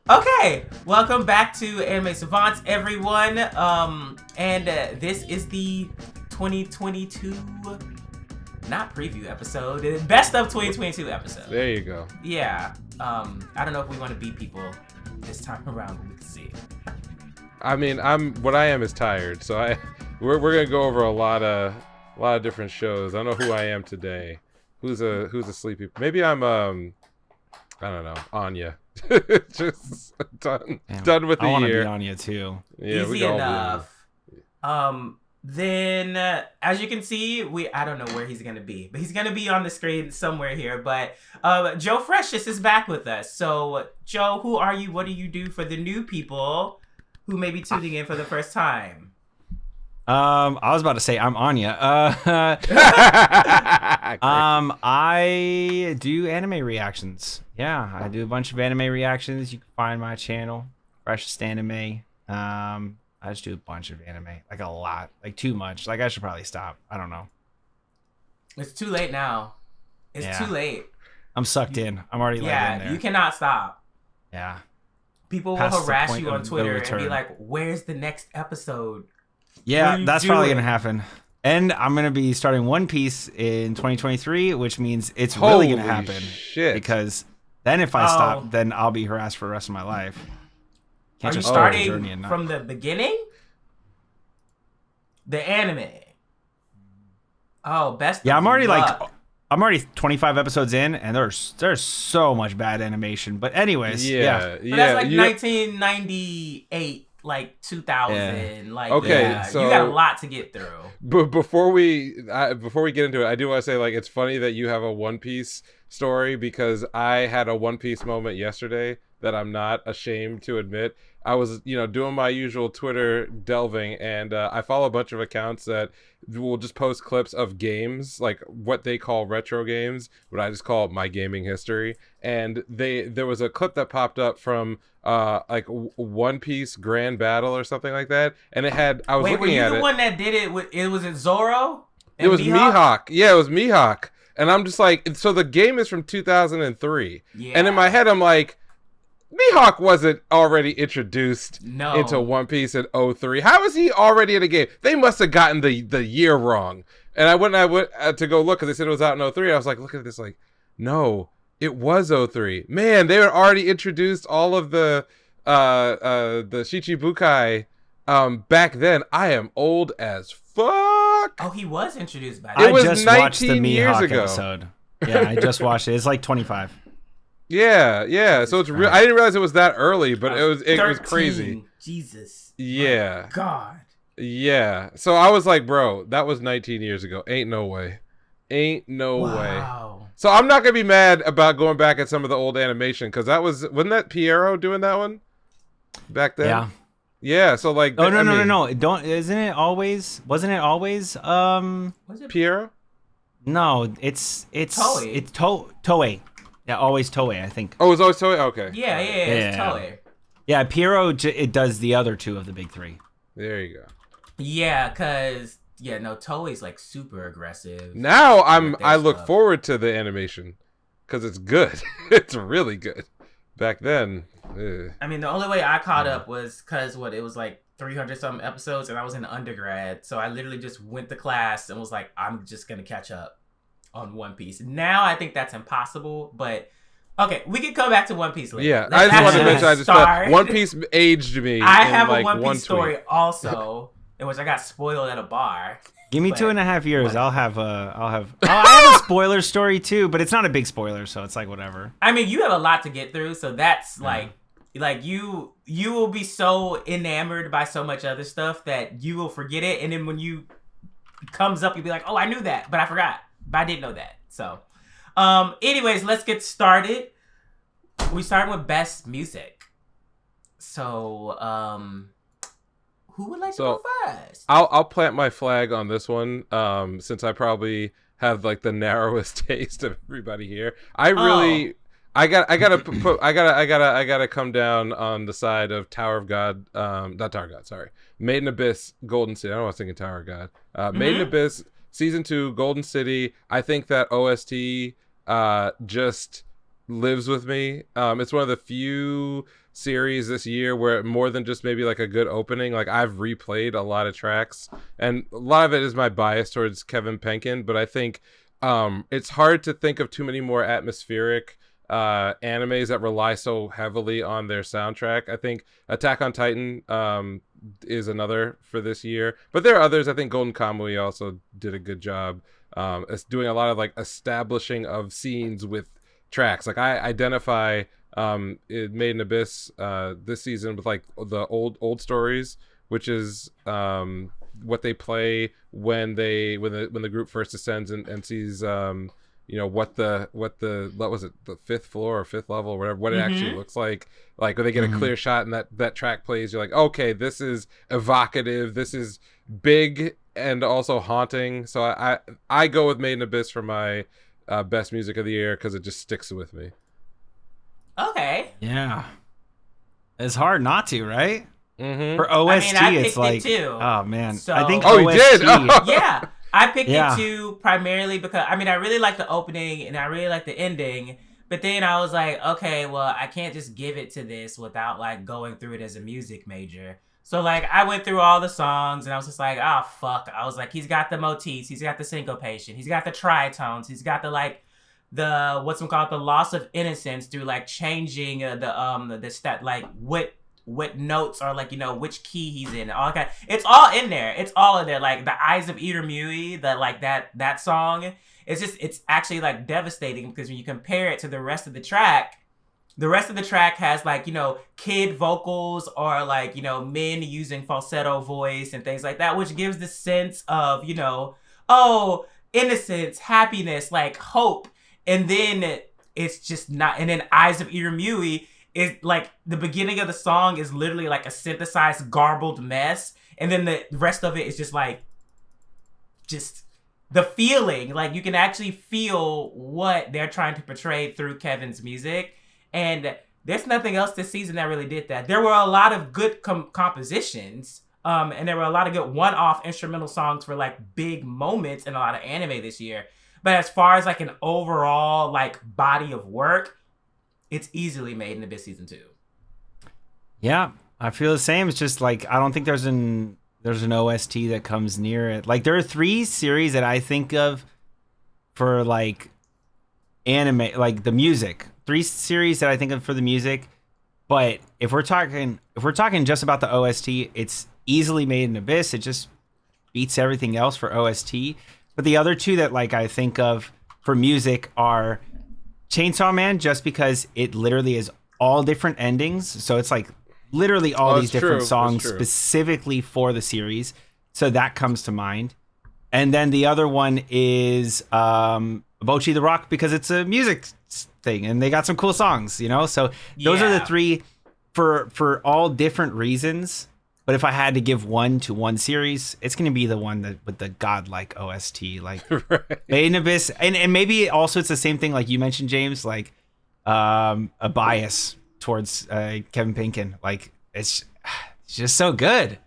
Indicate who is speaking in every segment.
Speaker 1: Okay, welcome back to Anime Savants, everyone. This is the 2022, not preview episode, the best of 2022 episode.
Speaker 2: There you go.
Speaker 1: Yeah. I don't know if we want to beat people this time around. We can see.
Speaker 2: I mean, what I am is tired, so we're gonna go over a lot of different shows. I don't know who I am today. Who's a sleepy? Maybe I'm I don't know, Anya. Just done with the year.
Speaker 3: I want to be Anya too.
Speaker 2: Yeah,
Speaker 1: easy enough. Then as you can see, I don't know where he's gonna be, but he's gonna be on the screen somewhere here. But JoeFreshest is back with us. So Joe, who are you? What do you do for the new people who may be tuning in for the first time?
Speaker 3: I was about to say I'm Anya. I do anime reactions. Yeah, I do a bunch of anime reactions. You can find my channel, Freshest Anime. I just do a bunch of anime, like a lot, like too much. Like I should probably stop. I don't know.
Speaker 1: It's too late now. It's too late.
Speaker 3: I'm sucked in. I'm already in there.
Speaker 1: You cannot stop.
Speaker 3: Yeah.
Speaker 1: People will harass you on Twitter and be like, "Where's the next episode?"
Speaker 3: Yeah, that's probably gonna happen. And I'm gonna be starting One Piece in 2023, which means it's really gonna happen.
Speaker 2: Shit.
Speaker 3: Because then if I stop, then I'll be harassed for the rest of my life.
Speaker 1: Are you starting from the beginning? The anime. Oh, best.
Speaker 3: Yeah, I'm already 25 episodes in, and there's so much bad animation. But anyways,
Speaker 1: yeah. But that's like 1998. Like 2000, like so you got a lot to get through.
Speaker 2: But before we get into it, I do want to say, like, it's funny that you have a One Piece story, because I had a One Piece moment yesterday that I'm not ashamed to admit. I was, doing my usual Twitter delving, and I follow a bunch of accounts that will just post clips of games, like what they call retro games, what I just call my gaming history. And there was a clip that popped up from like One Piece Grand Battle or something like that, and it had I was looking at it.
Speaker 1: Were you the one that did it? Was it Zoro?
Speaker 2: It was Mihawk. Yeah, it was Mihawk. And I'm just like, so the game is from 2003. Yeah. And in my head, I'm like, Mihawk wasn't already introduced into One Piece in 03. How is he already in a game? They must have gotten the year wrong. And I went to go look, because they said it was out in 03. I was like, look at this, like, no, it was 03. Man, they had already introduced all of the Shichibukai back then. I am old as fuck.
Speaker 1: Oh, he was introduced back
Speaker 3: then.
Speaker 1: It
Speaker 3: was just 19 watched the Mihawk years ago. Episode. Yeah, I just watched it. It's like 25.
Speaker 2: Yeah. So it's real. I didn't realize it was that early, but it was crazy.
Speaker 1: Jesus.
Speaker 2: Yeah.
Speaker 1: My God.
Speaker 2: Yeah. So I was like, bro, that was 19 years ago. Ain't no way.
Speaker 1: Wow.
Speaker 2: So I'm not gonna be mad about going back at some of the old animation, because wasn't that Piero doing that one back then?
Speaker 3: Yeah.
Speaker 2: Yeah. So like.
Speaker 3: Oh no. Wasn't it always?
Speaker 1: Was it
Speaker 2: Piero?
Speaker 3: No, it's
Speaker 1: Toei.
Speaker 3: It's Toei. Yeah, always Toei, I think.
Speaker 2: Oh, it's always Toei? Okay.
Speaker 1: Yeah, it's Toei.
Speaker 3: Yeah, Piero, it does the other two of the big three.
Speaker 2: There you go.
Speaker 1: Yeah, because, Toei's like super aggressive.
Speaker 2: Now I look forward to the animation, because it's good. It's really good. Back then.
Speaker 1: I mean, the only way I caught up was because, it was like 300-something episodes, and I was in undergrad. So I literally just went to class and was like, I'm just going to catch up on One Piece. Now I think that's impossible, but okay, we can come back to One Piece later.
Speaker 2: Yeah, I just wanted to mention, I just thought One Piece aged me.
Speaker 1: I have a One Piece story also, in which I got spoiled at a bar.
Speaker 3: Give me 2.5 years. I have a spoiler story too, but it's not a big spoiler, so it's like whatever.
Speaker 1: I mean, you have a lot to get through, so that's like you will be so enamored by so much other stuff that you will forget it, and then when you comes up, you'll be like, oh, I knew that, but I forgot. But I didn't know that. So, anyways, let's get started. We start with best music. So, who would like to go first?
Speaker 2: I'll plant my flag on this one, since I probably have like the narrowest taste of everybody here. I gotta come down on the side of Tower of God, not Tower of God, sorry. Made in Abyss, Golden City. I don't want to think of Tower of God. Made in Abyss, Season 2, Golden City. I think that OST just lives with me. It's one of the few series this year where more than just maybe like a good opening, like I've replayed a lot of tracks, and a lot of it is my bias towards Kevin Penkin, but I think it's hard to think of too many more atmospheric animes that rely so heavily on their soundtrack. I think Attack on Titan is another for this year, but there are others. I think Golden Kamuy also did a good job doing a lot of like establishing of scenes with tracks. Like I identify it Made in Abyss this season with like the old stories, which is what they play when the group first ascends and sees what was it, the fifth floor or fifth level or whatever, what it actually looks like when they get a clear shot and that track plays, you're like, okay, this is evocative, this is big and also haunting. So I go with Made in Abyss for my best music of the year because it just sticks with me.
Speaker 1: Okay.
Speaker 3: Yeah. It's hard not to, right?
Speaker 2: Mm-hmm.
Speaker 3: For OST,
Speaker 1: I
Speaker 3: it's like,
Speaker 1: it too.
Speaker 3: Oh man,
Speaker 1: So,
Speaker 3: I think.
Speaker 2: Oh, you did?
Speaker 1: Yeah, I picked it too primarily because I really like the opening and I really like the ending. But then I was like, okay, well, I can't just give it to this without like going through it as a music major. So like I went through all the songs and I was just like, oh fuck. I was like, he's got the motifs, he's got the syncopation, he's got the tritones, he's got the the loss of innocence through like changing the stat, like what notes are like, which key he's in. All that. It's all in there. It's all in there. Like the Eyes of Itamui, that song. It's actually like devastating because when you compare it to the rest of the track has like, kid vocals or like, men using falsetto voice and things like that, which gives the sense of, innocence, happiness, like hope. And then it's just not, and then Eyes of Itamui is like the beginning of the song is literally like a synthesized garbled mess. And then the rest of it is just the feeling, like you can actually feel what they're trying to portray through Kevin's music. And there's nothing else this season that really did that. There were a lot of good compositions, and there were a lot of good one-off instrumental songs for like big moments in a lot of anime this year. But as far as like an overall like body of work, it's easily Made in Abyss season 2.
Speaker 3: Yeah, I feel the same. It's just like I don't think there's an OST that comes near it. Like there are 3 series that I think of for like anime, like the music. 3 series that I think of for the music. But if we're talking just about the OST, it's easily Made in Abyss. It just beats everything else for OST. But the other 2 that like I think of for music are Chainsawman, just because it literally is all different endings. So it's like literally all these different songs specifically for the series. So that comes to mind. And then the other one is Bocchi the Rock, because it's a music thing and they got some cool songs, So those are the 3 for all different reasons. But if I had to give one to one series, it's going to be the one that with the godlike OST, like Made in Abyss. And maybe also it's the same thing like you mentioned, James, like a bias towards Kevin Penkin. Like it's just so good.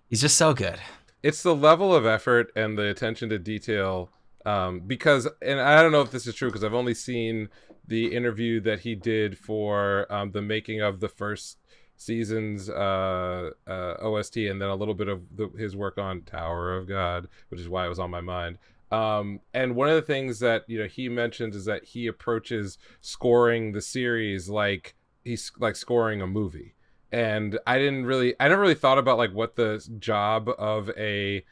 Speaker 3: He's just so good.
Speaker 2: It's the level of effort and the attention to detail because, and I don't know if this is true because I've only seen the interview that he did for the making of the first season's OST, and then a little bit of his work on Tower of God, which is why it was on my mind. And one of the things that he mentions is that he approaches scoring the series like he's like scoring a movie. And I never really thought about like what the job of a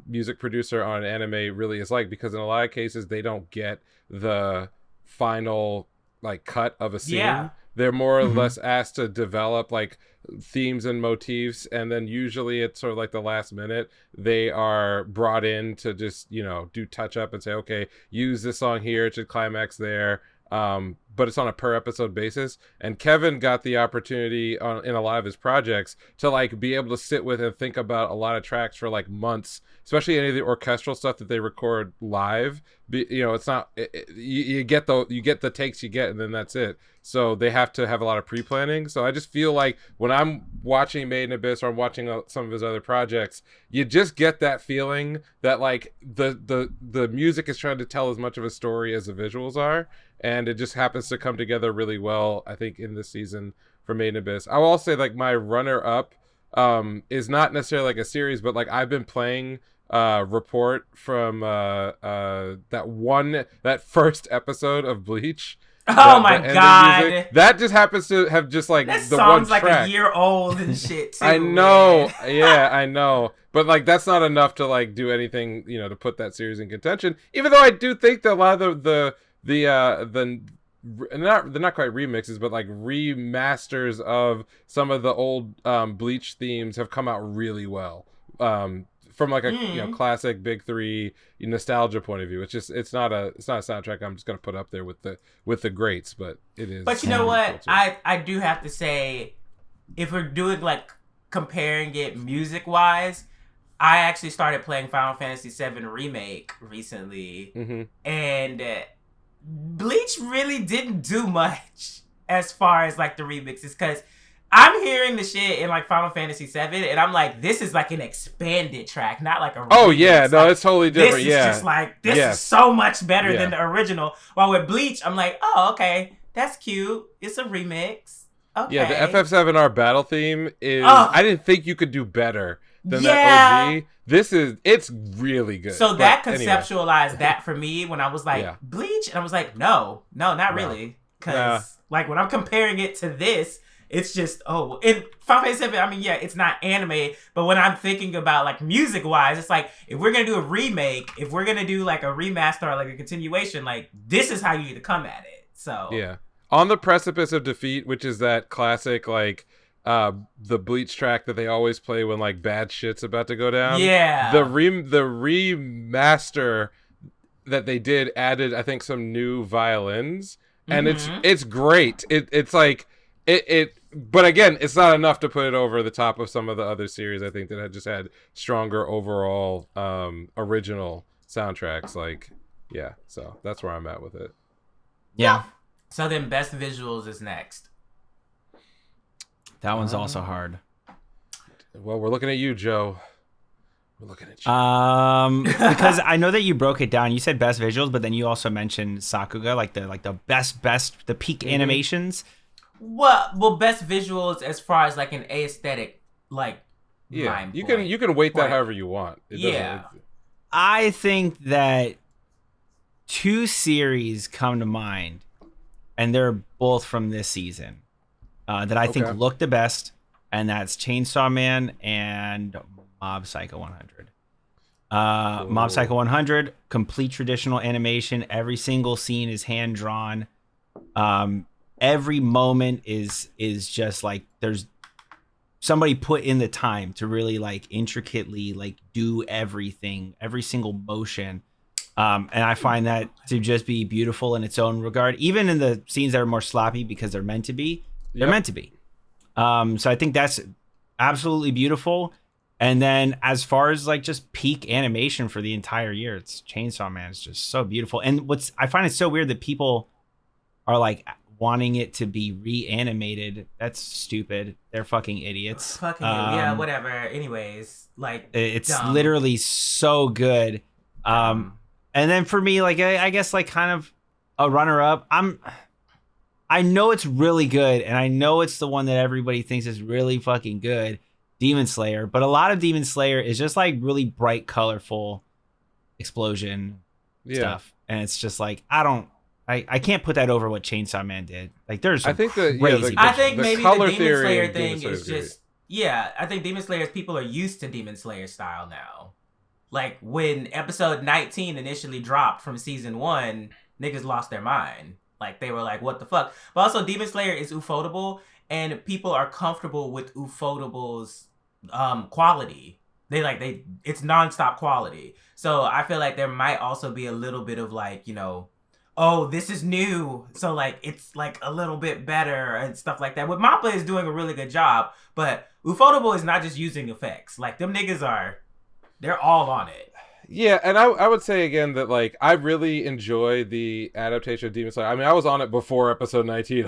Speaker 2: music producer on an anime really is like, because in a lot of cases they don't get the final like cut of a scene. Yeah. They're more or less asked to develop like themes and motifs, and then usually it's sort of like the last minute they are brought in to just do touch up and say, okay, use this song here, it should climax there. But it's on a per episode basis, and Kevin got the opportunity in a lot of his projects to like be able to sit with and think about a lot of tracks for like months, especially any of the orchestral stuff that they record live. It's not you get the takes you get, and then that's it. So they have to have a lot of pre-planning. So I just feel like when I'm watching Made in Abyss or I'm watching some of his other projects, you just get that feeling that like the music is trying to tell as much of a story as the visuals are, and it just happens pieces to come together really well, I think, in this season for Made in Abyss. I will also say, like, my runner-up is not necessarily like a series, but like I've been playing Report from that first episode of Bleach.
Speaker 1: Oh my god!
Speaker 2: Music, that just happens to have just like
Speaker 1: that
Speaker 2: the
Speaker 1: song's
Speaker 2: one track.
Speaker 1: like a year old and shit too.
Speaker 2: I know,
Speaker 1: man.
Speaker 2: yeah, I know, but like that's not enough to like do anything, you know, to put that series in contention. Even though I do think that a lot of they're not quite remixes, but like remasters of some of the old Bleach themes have come out really well. From like a you know, classic big three nostalgia point of view. It's not a soundtrack I'm just gonna put up there with the greats, but it is.
Speaker 1: But you know what? I do have to say, if we're doing like comparing it music wise, I actually started playing Final Fantasy VII Remake recently, and Bleach really didn't do much as far as like the remixes, because I'm hearing the shit in like Final Fantasy VII, and I'm like, this is like an expanded track, not like a remix.
Speaker 2: Oh yeah, no,
Speaker 1: like,
Speaker 2: it's totally different.
Speaker 1: This is just like, this is so much better than the original. While with Bleach, I'm like, oh, okay, that's cute. It's a remix. Okay.
Speaker 2: Yeah, the FF7R battle theme is. I didn't think you could do better than that OG. It's really good.
Speaker 1: So that conceptualized that for me when I was like, Bleach, and I was like, no, not really, because like when I'm comparing it to this. It's just, in Final Fantasy VII, I mean, yeah, it's not anime, but when I'm thinking about, like, music-wise, it's like, if we're going to do a remake, if we're going to do, like, a remaster or, like, a continuation, like, this is how you need to come at it, so.
Speaker 2: Yeah. On the Precipice of Defeat, which is that classic, like, the Bleach track that they always play when, like, bad shit's about to go down.
Speaker 1: Yeah.
Speaker 2: The remaster that they did added, I think, some new violins, and it's great. It's like... But again, it's not enough to put it over the top of some of the other series. I think that had just had stronger overall original soundtracks. Like, yeah, so that's where I'm at with it.
Speaker 3: Yeah.
Speaker 1: So then, best visuals is next.
Speaker 3: That one's also hard.
Speaker 2: Well, we're looking at you, Joe. We're looking at you.
Speaker 3: Because I know that you broke it down. You said best visuals, but then you also mentioned Sakuga, like the best, the peak animations.
Speaker 1: Well, best visuals as far as like an aesthetic, like
Speaker 2: you can weight that however you want.
Speaker 3: I think that two series come to mind, and they're both from this season that I think look the best, and that's Chainsawman and Mob Psycho 100. Mob Psycho 100, complete traditional animation. Every single scene is hand drawn. Every moment is just like there's somebody put in the time to really like intricately like do everything, every single motion. And I find that to just be beautiful in its own regard, even in the scenes that are more sloppy because they're meant to be. They're meant to be. So I think that's absolutely beautiful. And then as far as like just peak animation for the entire year, it's Chainsaw Man is just so beautiful. And I find it so weird that people are like wanting it to be reanimated. That's stupid. They're fucking idiots.
Speaker 1: Yeah, whatever. Anyways, like
Speaker 3: it's
Speaker 1: dumb.
Speaker 3: Literally so good. And then for me, like I guess like kind of a runner up. I know it's really good, and I know it's the one that everybody thinks is really fucking good, Demon Slayer. But a lot of Demon Slayer is just like really bright, colorful explosion stuff, and it's just like I can't put that over what Chainsaw Man did. Like there's
Speaker 1: I think maybe the Demon Slayer thing is just I think Demon Slayer's people are used to Demon Slayer style now. Like when episode 19 initially dropped from season 1, niggas lost their mind. Like they were like, what the fuck? But also Demon Slayer is ufotable, and people are comfortable with ufotable's quality. It's nonstop quality. So I feel like there might also be a little bit of like, you know, oh, this is new, so like it's like a little bit better and stuff like that. But Mappa is doing a really good job, but Ufotable is not just using effects. Like them niggas they're all on it.
Speaker 2: Yeah, and I would say again that like I really enjoy the adaptation of Demon Slayer. I mean, I was on it before episode 19.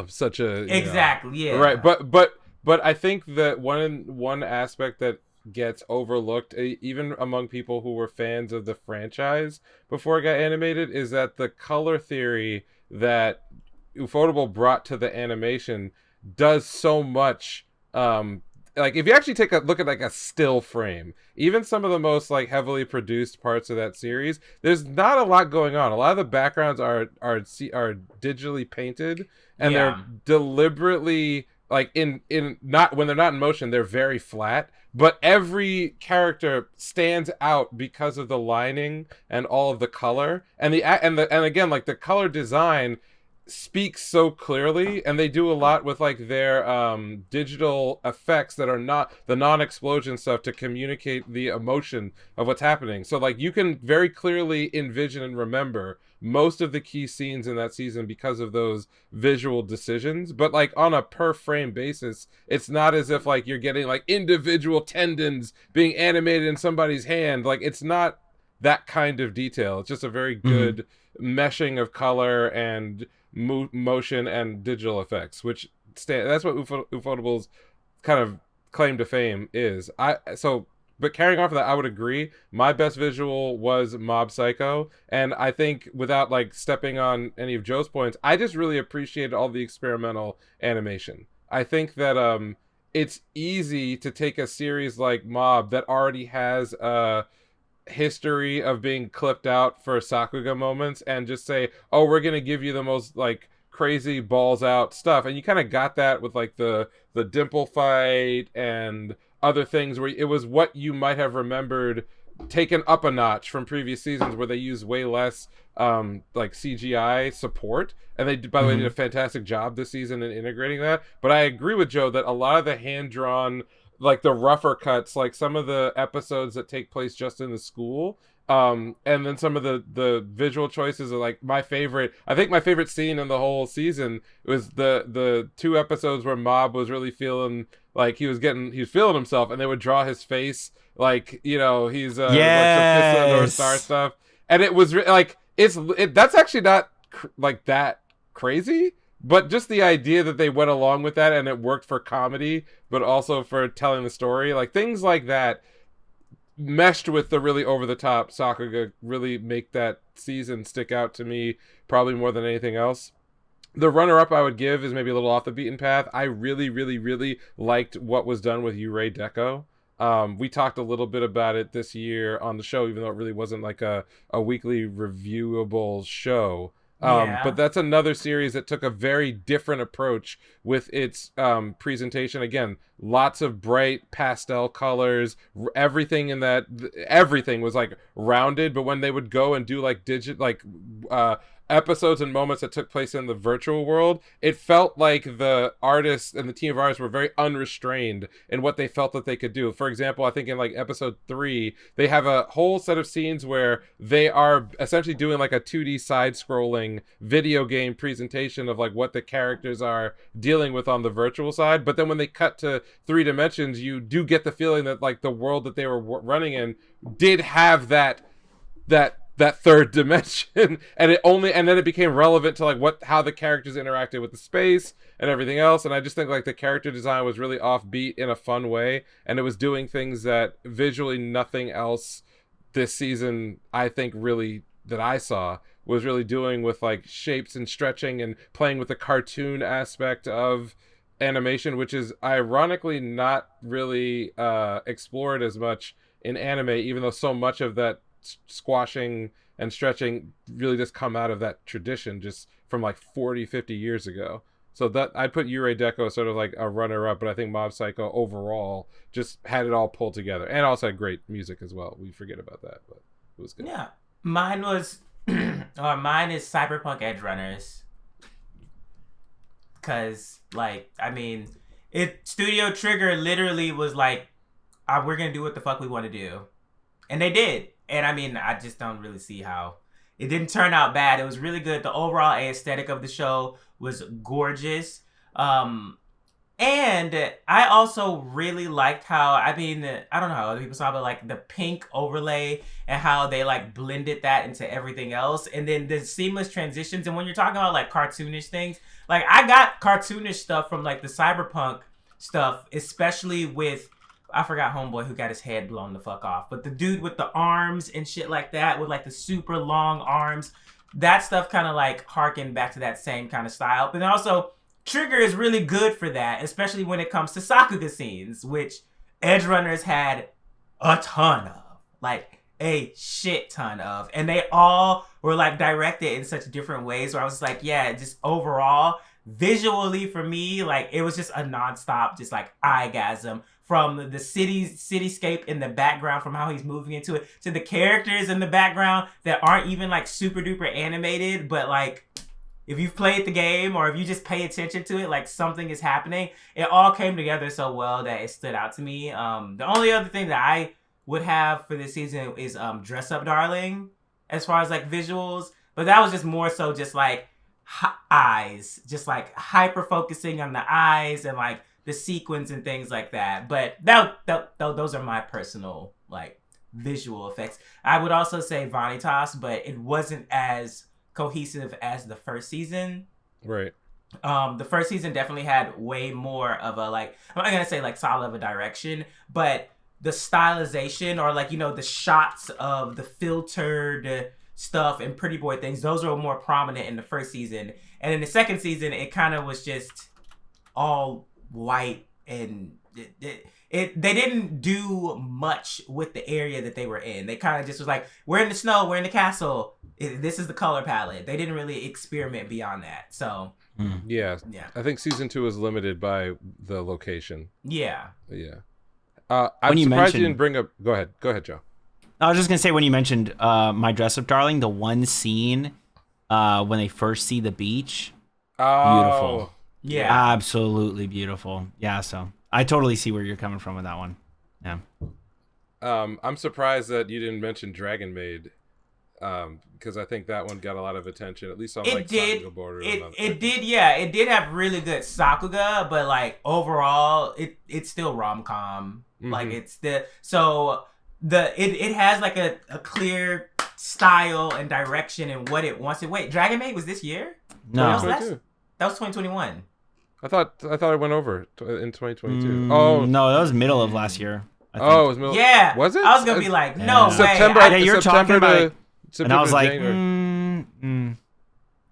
Speaker 2: Such a
Speaker 1: exactly, yeah.
Speaker 2: Right, but I think that one aspect that gets overlooked even among people who were fans of the franchise before it got animated is that the color theory that Ufotable brought to the animation does so much. Like if you actually take a look at like a still frame, even some of the most like heavily produced parts of that series, there's not a lot going on. A lot of the backgrounds are digitally painted, and they're deliberately like in not when they're not in motion, they're very flat. But every character stands out because of the lining and all of the color, and again, like the color design speaks so clearly, and they do a lot with like their digital effects that are not the non-explosion stuff to communicate the emotion of what's happening. So like you can very clearly envision and remember most of the key scenes in that season because of those visual decisions. But like on a per frame basis, it's not as if like you're getting like individual tendons being animated in somebody's hand. Like it's not that kind of detail. It's just a very good meshing of color and motion and digital effects, which that's what Ufotable's kind of claim to fame is. But carrying on from that, I would agree. My best visual was Mob Psycho, and I think without like stepping on any of Joe's points, I just really appreciated all the experimental animation. I think that it's easy to take a series like Mob that already has a history of being clipped out for Sakuga moments and just say, oh, we're gonna give you the most like crazy balls out stuff. And you kind of got that with like the dimple fight and other things where it was what you might have remembered taken up a notch from previous seasons where they use way less like CGI support, and they by the way did a fantastic job this season in integrating that. But I agree with Joe that a lot of the hand-drawn, like the rougher cuts, like some of the episodes that take place just in the school, and then some of the visual choices are like my favorite. I think my favorite scene in the whole season was the 2 episodes where Mob was really feeling like he was feeling himself, and they would draw his face like, you know, he's like some North Star stuff, and it was like that's actually not like that crazy. But just the idea that they went along with that and it worked for comedy, but also for telling the story, like things like that meshed with the really over-the-top Sakuga really make that season stick out to me probably more than anything else. The runner-up I would give is maybe a little off the beaten path. I really, really, really liked what was done with Yurei Deco. We talked a little bit about it this year on the show, even though it really wasn't like a weekly reviewable show. But that's another series that took a very different approach with its presentation. Again, lots of bright pastel colors. Everything was like rounded. But when they would go and do like episodes and moments that took place in the virtual world, it felt like the artists and the team of artists were very unrestrained in what they felt that they could do. For example, I think in like episode 3, they have a whole set of scenes where they are essentially doing like a 2D side-scrolling video game presentation of like what the characters are dealing with on the virtual side. But then when they cut to 3 dimensions, you do get the feeling that like the world that they were running in did have that third dimension, and then it became relevant to like how the characters interacted with the space and everything else. And I just think like the character design was really offbeat in a fun way, and it was doing things that visually nothing else this season I think really that I saw was really doing, with like shapes and stretching and playing with the cartoon aspect of animation, which is ironically not really explored as much in anime, even though so much of that squashing and stretching really just come out of that tradition just from like 40-50 years ago. So that I'd put Yurei Deco sort of like a runner-up, but I think Mob Psycho overall just had it all pulled together, and also had great music as well. We forget about that, but it was good.
Speaker 1: Yeah, mine is Cyberpunk Edgerunners, because like I mean, Studio Trigger literally was like, we're gonna do what the fuck we want to do, and they did. And I mean, I just don't really see how it didn't turn out bad. It was really good. The overall aesthetic of the show was gorgeous. And I also really liked how, I mean, I don't know how other people saw, but like the pink overlay and how they like blended that into everything else. And then the seamless transitions. And when you're talking about like cartoonish things, like I got cartoonish stuff from like the Cyberpunk stuff, especially with, I forgot homeboy who got his head blown the fuck off, but the dude with the arms and shit like that, with like the super long arms, that stuff kind of like harkened back to that same kind of style. But then also, Trigger is really good for that, especially when it comes to Sakuga scenes, which Edgerunners had a ton of. Like, a shit ton of. And they all were like directed in such different ways where I was like, yeah, just overall, visually for me, like it was just a nonstop, just like eyegasm. From the cityscape in the background, from how he's moving into it, to the characters in the background that aren't even like super duper animated, but like if you've played the game or if you just pay attention to it, like something is happening. It all came together so well that it stood out to me. The only other thing that I would have for this season is Dress Up Darling, as far as like visuals, but that was just more so just like eyes, just like hyper focusing on the eyes and like the sequins and things like that. But those are my personal like visual effects. I would also say Vanitas, but it wasn't as cohesive as the first season.
Speaker 2: Right.
Speaker 1: The first season definitely had way more of a like, I'm not gonna say like solid of a direction, but the stylization or like, you know, the shots of the filtered stuff and pretty boy things, those were more prominent in the first season. And in the second season, it kind of was just all white, and they didn't do much with the area that they were in. They kind of just was like, we're in the snow, we're in the castle, this is the color palette. They didn't really experiment beyond that. So
Speaker 2: yeah, I think season 2 was limited by the location.
Speaker 1: Yeah.
Speaker 2: I'm surprised you didn't bring up. Go ahead, Joe.
Speaker 3: I was just gonna say, when you mentioned My Dress Up Darling, the one scene when they first see the beach, beautiful. Yeah, absolutely beautiful. Yeah, so I totally see where you're coming from with that one. Yeah.
Speaker 2: I'm surprised that you didn't mention Dragon Maid, because I think that one got a lot of attention, at least on like Sakuga borders.
Speaker 1: It did, yeah. It did have really good Sakuga, but like overall, it's still rom-com. Mm-hmm. Like it's it has like a clear style and direction and what it wants to. Wait, Dragon Maid was this year?
Speaker 3: No,
Speaker 1: that was 2021.
Speaker 2: I thought I went over in 2022.
Speaker 3: No, that was middle of last year.
Speaker 2: It was middle.
Speaker 1: Yeah,
Speaker 2: was it?
Speaker 1: I was gonna be like, no way.
Speaker 2: September.
Speaker 3: You're talking about. And I was like, I don't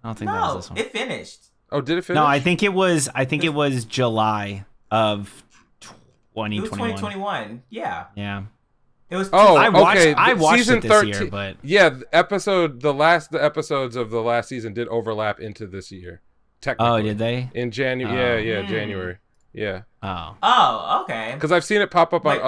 Speaker 3: think that was this one.
Speaker 1: It finished.
Speaker 2: Oh, did it finish?
Speaker 3: No, I think it was July of 2021.
Speaker 1: It was 2021. Yeah.
Speaker 3: Yeah.
Speaker 1: It was.
Speaker 3: I watched
Speaker 2: season
Speaker 3: it this
Speaker 2: 13,
Speaker 3: year, but
Speaker 2: yeah, the episodes of the last season did overlap into this year. Technically.
Speaker 3: Oh, did they?
Speaker 2: In January, January. Yeah.
Speaker 1: Oh, okay.
Speaker 2: Because I've seen it pop up on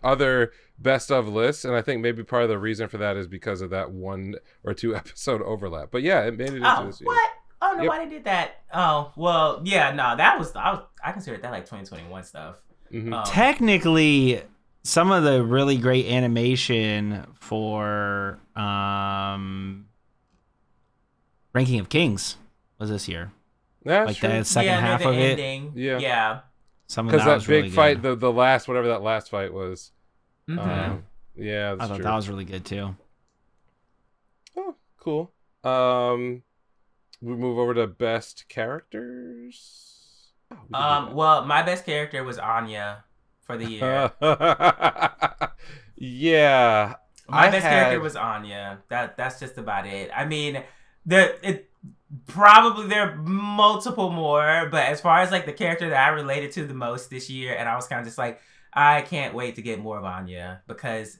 Speaker 2: other best of lists, and I think maybe part of the reason for that is because of that 1 or 2 episode overlap. But yeah, it made it into this year.
Speaker 1: What? Oh, nobody did that. Oh, well, yeah, no, that was I considered that like 2021 stuff.
Speaker 2: Mm-hmm.
Speaker 3: Technically, some of the really great animation for Ranking of Kings was this year.
Speaker 2: Yeah,
Speaker 3: like the second half of
Speaker 1: ending.
Speaker 3: it.
Speaker 1: Yeah.
Speaker 2: Because that big fight, the last, whatever that last fight was.
Speaker 1: Mm-hmm.
Speaker 2: Yeah, that's
Speaker 3: I thought
Speaker 2: true.
Speaker 3: that was really good too.
Speaker 2: Oh, cool. We move over to best characters.
Speaker 1: Well, my best character was Anya for the year.
Speaker 2: Yeah.
Speaker 1: My best character was Anya. That's just about it. I mean, probably there are multiple more, but as far as like the character that I related to the most this year, and I was kind of just like, I can't wait to get more of Anya because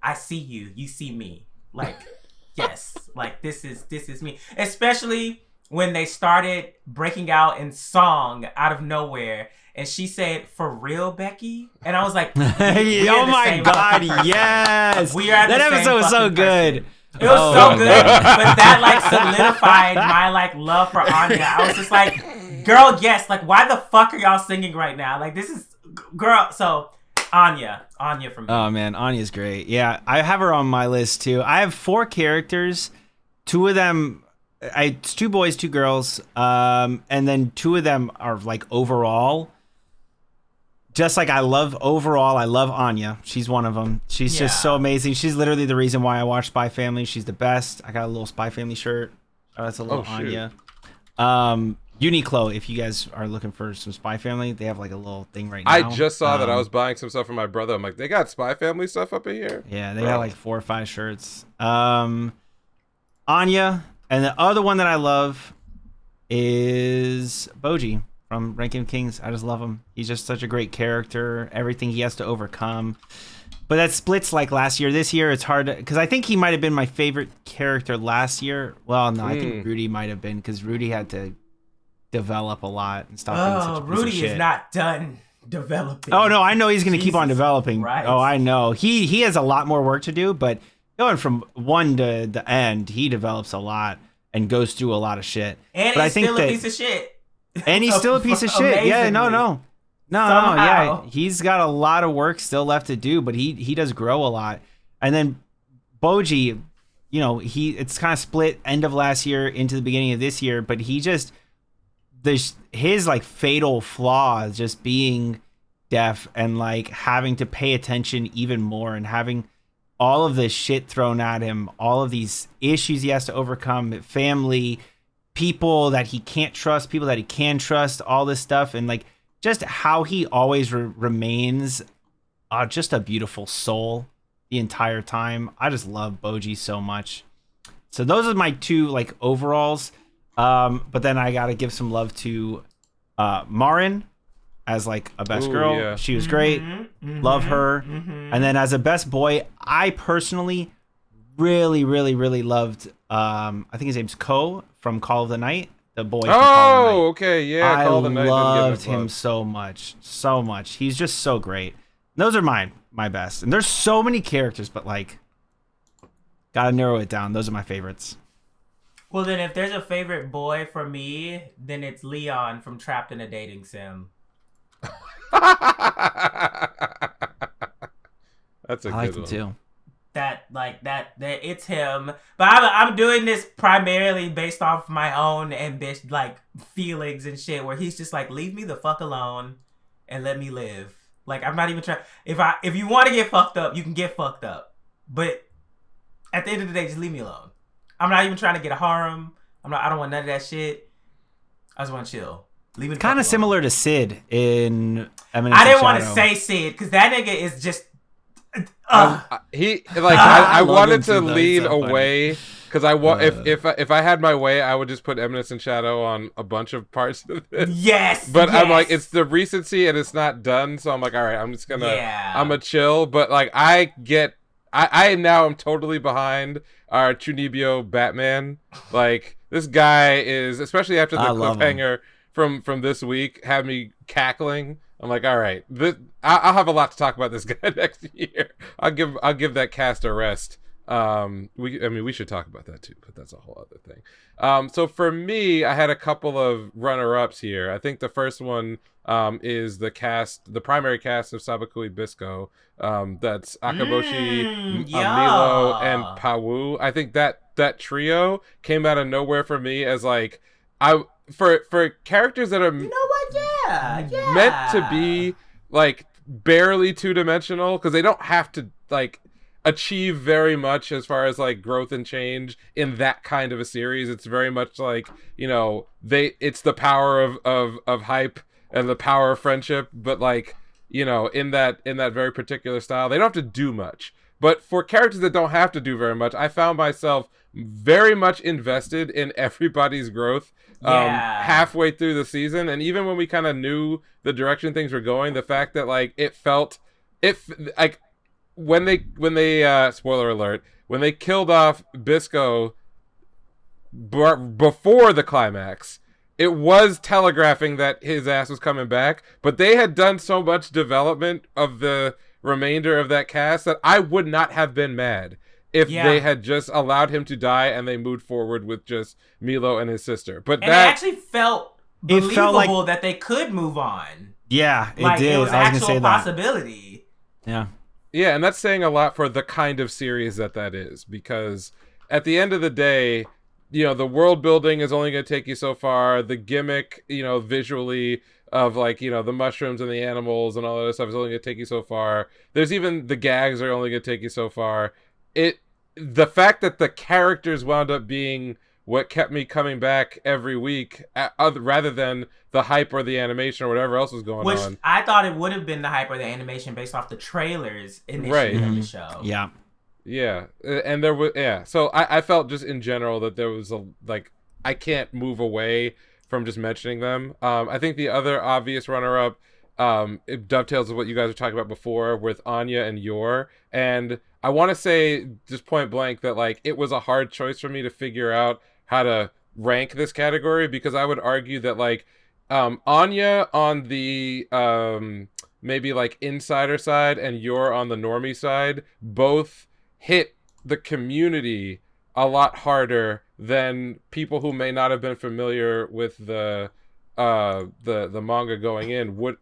Speaker 1: I see you see me. Like, yes, like this is me. Especially when they started breaking out in song out of nowhere. And she said, "For real, Becky?" And I was like,
Speaker 3: "Oh my god, yes!" That episode was so good.
Speaker 1: It was so good, but that like solidified my like love for Anya. I was just like, "Girl, yes!" Like, why the fuck are y'all singing right now? Like, this is girl. So, Anya for me.
Speaker 3: Oh man, Anya's great. Yeah, I have her on my list too. I have 4 characters. 2 of them. It's 2 boys, 2 girls, and then 2 of them are like overall. Just like I love Anya. She's one of them. She's just so amazing. She's literally the reason why I watch Spy Family. She's the best. I got a little Spy Family shirt. Oh, that's a little Anya. Uniqlo, if you guys are looking for some Spy Family, they have like a little thing right now.
Speaker 2: I just saw that. I was buying some stuff for my brother. I'm like, they got Spy Family stuff up in here?
Speaker 3: Yeah, they got like 4 or 5 shirts. Anya, And the other one that I love is Boji from Ranking Kings. I just love him. He's just such a great character. Everything he has to overcome. But that splits like last year. This year, it's hard because I think he might have been my favorite character last year. Well, no, I think Rudy might have been because Rudy had to develop a lot and stop being such a piece of shit.
Speaker 1: Rudy is not done developing.
Speaker 3: Oh no, I know he's going to keep on developing.
Speaker 1: Christ.
Speaker 3: Oh, I know. He has a lot more work to do, but going from one to the end, he develops a lot and goes through a lot of shit.
Speaker 1: And
Speaker 3: but
Speaker 1: he's still a piece of shit.
Speaker 3: And he's still a piece of shit. Yeah, no. Yeah, he's got a lot of work still left to do, but he does grow a lot. And then Boji, you know, it's kind of split end of last year into the beginning of this year, but he just his like fatal flaw is just being deaf and like having to pay attention even more and having all of this shit thrown at him, all of these issues he has to overcome, family, people that he can't trust, people that he can trust, all this stuff, and like just how he always remains just a beautiful soul the entire time. I just love Boji so much. So those are my two like overalls. But then I gotta give some love to Marin as like a best girl. Yeah. She was great. Love her. And then as a best boy, I personally really loved I think his name's Ko from Call of the Night. The boy from Call of the Night.
Speaker 2: Okay, yeah.
Speaker 3: I loved him so much. He's just so great. Those are my best. And there's so many characters, but like gotta narrow it down. Those are my favorites.
Speaker 1: Well, then if there's a favorite boy for me, then it's Leon from Trapped in a Dating Sim.
Speaker 2: That's a
Speaker 3: I
Speaker 2: good
Speaker 3: like
Speaker 2: one.
Speaker 3: Too.
Speaker 1: That it's him. But I'm doing this primarily based off my own ambition, like feelings and shit, where he's just like, leave me the fuck alone and let me live. Like, I'm not even trying. If you want to get fucked up, you can get fucked up. But at the end of the day, just leave me alone. I'm not even trying to get a harem. I don't want none of that shit. I just want to chill. Leave me.
Speaker 3: Kind of similar to Sid in Eminence.
Speaker 1: I didn't want to say Sid because that nigga is just.
Speaker 2: I wanted to lean away because if I had my way, I would just put Eminence and Shadow on a bunch of parts of it.
Speaker 1: Yes,
Speaker 2: but yes. I'm like, it's the recency and it's not done, so I'm like, all right, I'm just gonna, I'm gonna chill. But like, I now am totally behind our Chunibyo Batman. Like, this guy is, especially after the cliffhanger from this week, had me cackling. I'm like, all right, I'll have a lot to talk about this guy next year. I'll give that cast a rest. We should talk about that too, but that's a whole other thing. So for me, I had a couple of runner-ups here. I think the first one is the primary cast of Sabakui Bisco. That's Akaboshi, Milo, and Pawu. I think that trio came out of nowhere for me as like for characters that are meant to be like barely two-dimensional, because they don't have to like achieve very much as far as like growth and change in that kind of a series. It's very much like, you know, it's the power of hype and the power of friendship, but like, you know, in that very particular style. They don't have to do much. But for characters that don't have to do very much, I found myself very much invested in everybody's growth halfway through the season. And even when we kind of knew the direction things were going, the fact that like when they spoiler alert, when they killed off Bisco before the climax, it was telegraphing that his ass was coming back, but they had done so much development of the remainder of that cast that I would not have been mad if they had just allowed him to die and they moved forward with just Milo and his sister. But
Speaker 1: it actually felt believable that they could move on.
Speaker 3: Yeah, it did.
Speaker 1: It was
Speaker 3: I was
Speaker 1: actual
Speaker 3: gonna say
Speaker 1: possibility.
Speaker 3: Yeah.
Speaker 2: Yeah, and that's saying a lot for the kind of series that is, because at the end of the day, you know, the world building is only going to take you so far. The gimmick, you know, visually of like, you know, the mushrooms and the animals and all that stuff is only going to take you so far. There's even the gags are only going to take you so far. The fact that the characters wound up being what kept me coming back every week, rather than the hype or the animation or whatever else was going on.
Speaker 1: Which I thought it would have been the hype or the animation based off the trailers initially of the show.
Speaker 2: Yeah, Yeah, and there was So I felt just in general that there was I can't move away from just mentioning them. I think the other obvious runner-up, it dovetails with what you guys were talking about before with Anya and Yor, and I want to say just point blank that like it was a hard choice for me to figure out how to rank this category, because I would argue that like Anya on the maybe like insider side and Yor on the normie side both hit the community a lot harder than people who may not have been familiar with the manga going in would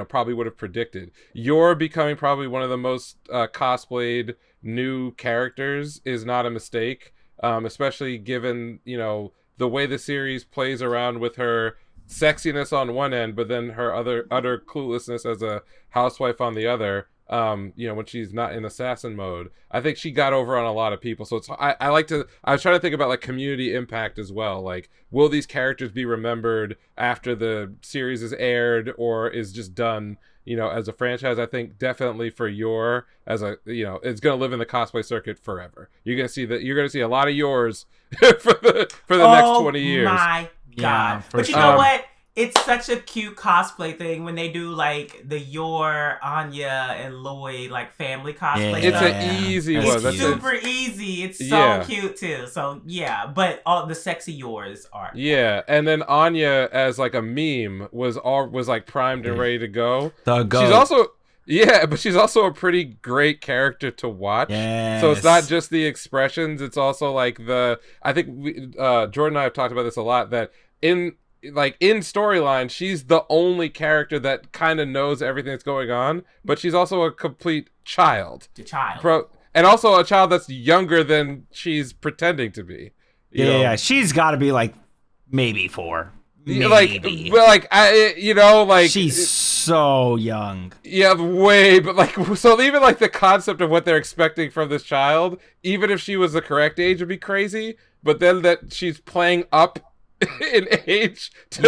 Speaker 2: probably would have predicted. Yor becoming probably one of the most cosplayed new characters is not a mistake, especially given the way the series plays around with her sexiness on one end, but then her utter cluelessness as a housewife on the other. When she's not in assassin mode, I think she got over on a lot of people. So I was trying to think about like community impact as well. Like, will these characters be remembered after the series is aired or is just done, as a franchise? I think definitely for Yor as a, it's going to live in the cosplay circuit forever. You're going to see a lot of Yors for the next 20 years.
Speaker 1: Oh my God. But you know what? It's such a cute cosplay thing when they do like the Yor, Anya, and Lloyd like family cosplay.
Speaker 2: It's an easy one.
Speaker 1: It's super easy. It's so cute too. So yeah, but all the sexy Yors are.
Speaker 2: Yeah, and then Anya as like a meme was like primed and ready to go. She's also but she's also a pretty great character to watch.
Speaker 3: Yes.
Speaker 2: So it's not just the expressions; it's also like I think Jordan and I have talked about this a lot, that in storyline, she's the only character that kind of knows everything that's going on, but she's also a complete child. And also a child that's younger than she's pretending to be.
Speaker 3: Yeah, she's got to be like maybe 4.
Speaker 2: Maybe. She's
Speaker 3: so young.
Speaker 2: Yeah, way, but so even like the concept of what they're expecting from this child, even if she was the correct age, would be crazy. But then that she's playing up in age to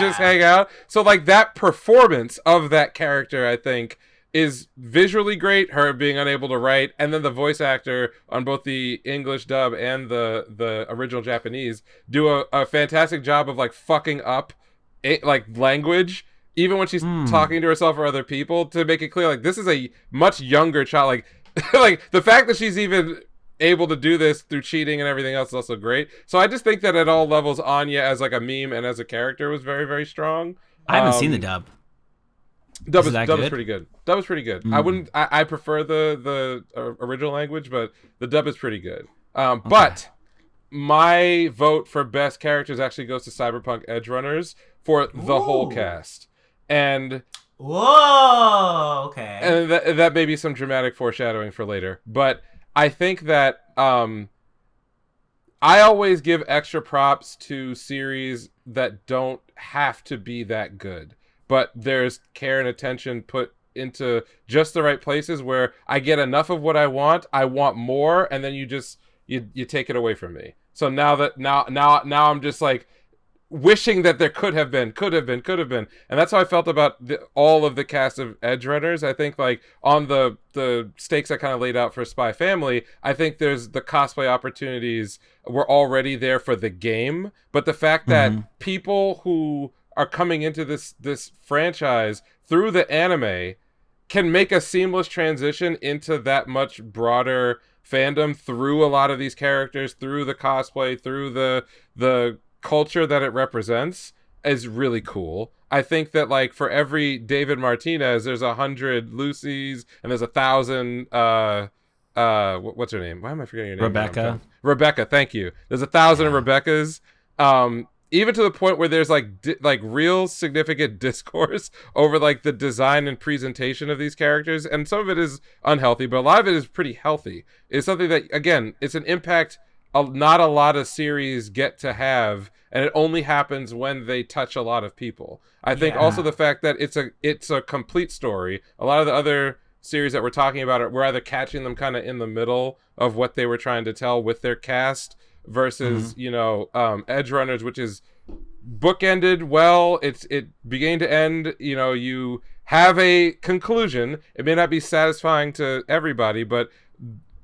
Speaker 2: just hang out. So like that performance of that character, I think, is visually great, her being unable to write, and then the voice actor on both the English dub and the original Japanese do a fantastic job of like fucking up language, even when she's talking to herself or other people, to make it clear like this is a much younger child. Like like the fact that she's even able to do this through cheating and everything else is also great. So I just think that at all levels, Anya as like a meme and as a character was very, very strong.
Speaker 3: I haven't seen the dub.
Speaker 2: Dub is pretty good. Dub is pretty good. I prefer the original language, but the dub is pretty good. But my vote for best characters actually goes to Cyberpunk Edgerunners for the whole cast. And
Speaker 1: whoa, okay.
Speaker 2: And that may be some dramatic foreshadowing for later, but I think that I always give extra props to series that don't have to be that good, but there's care and attention put into just the right places where I get enough of what I want more, and then you take it away from me. So now I'm just like wishing that there could have been, and that's how I felt about all of the cast of Edgerunners. I think like on the stakes I kind of laid out for Spy Family, I think there's the cosplay opportunities were already there for the game, but the fact that people who are coming into this franchise through the anime can make a seamless transition into that much broader fandom through a lot of these characters, through the cosplay, through the culture that it represents, is really cool. I think that like for every David Martinez, there's 100 Lucys, and there's 1,000 what's her name? Why am I forgetting her name? Rebecca, thank you. There's 1,000 Rebeccas. Even to the point where there's like real significant discourse over like the design and presentation of these characters, and some of it is unhealthy, but a lot of it is pretty healthy. It's something that, again, it's an impact not a lot of series get to have, and it only happens when they touch a lot of people. I think also the fact that it's a complete story. A lot of the other series that we're talking about, we're either catching them kind of in the middle of what they were trying to tell with their cast versus Edgerunners, which is bookended well. It beginning to end. You have a conclusion. It may not be satisfying to everybody, but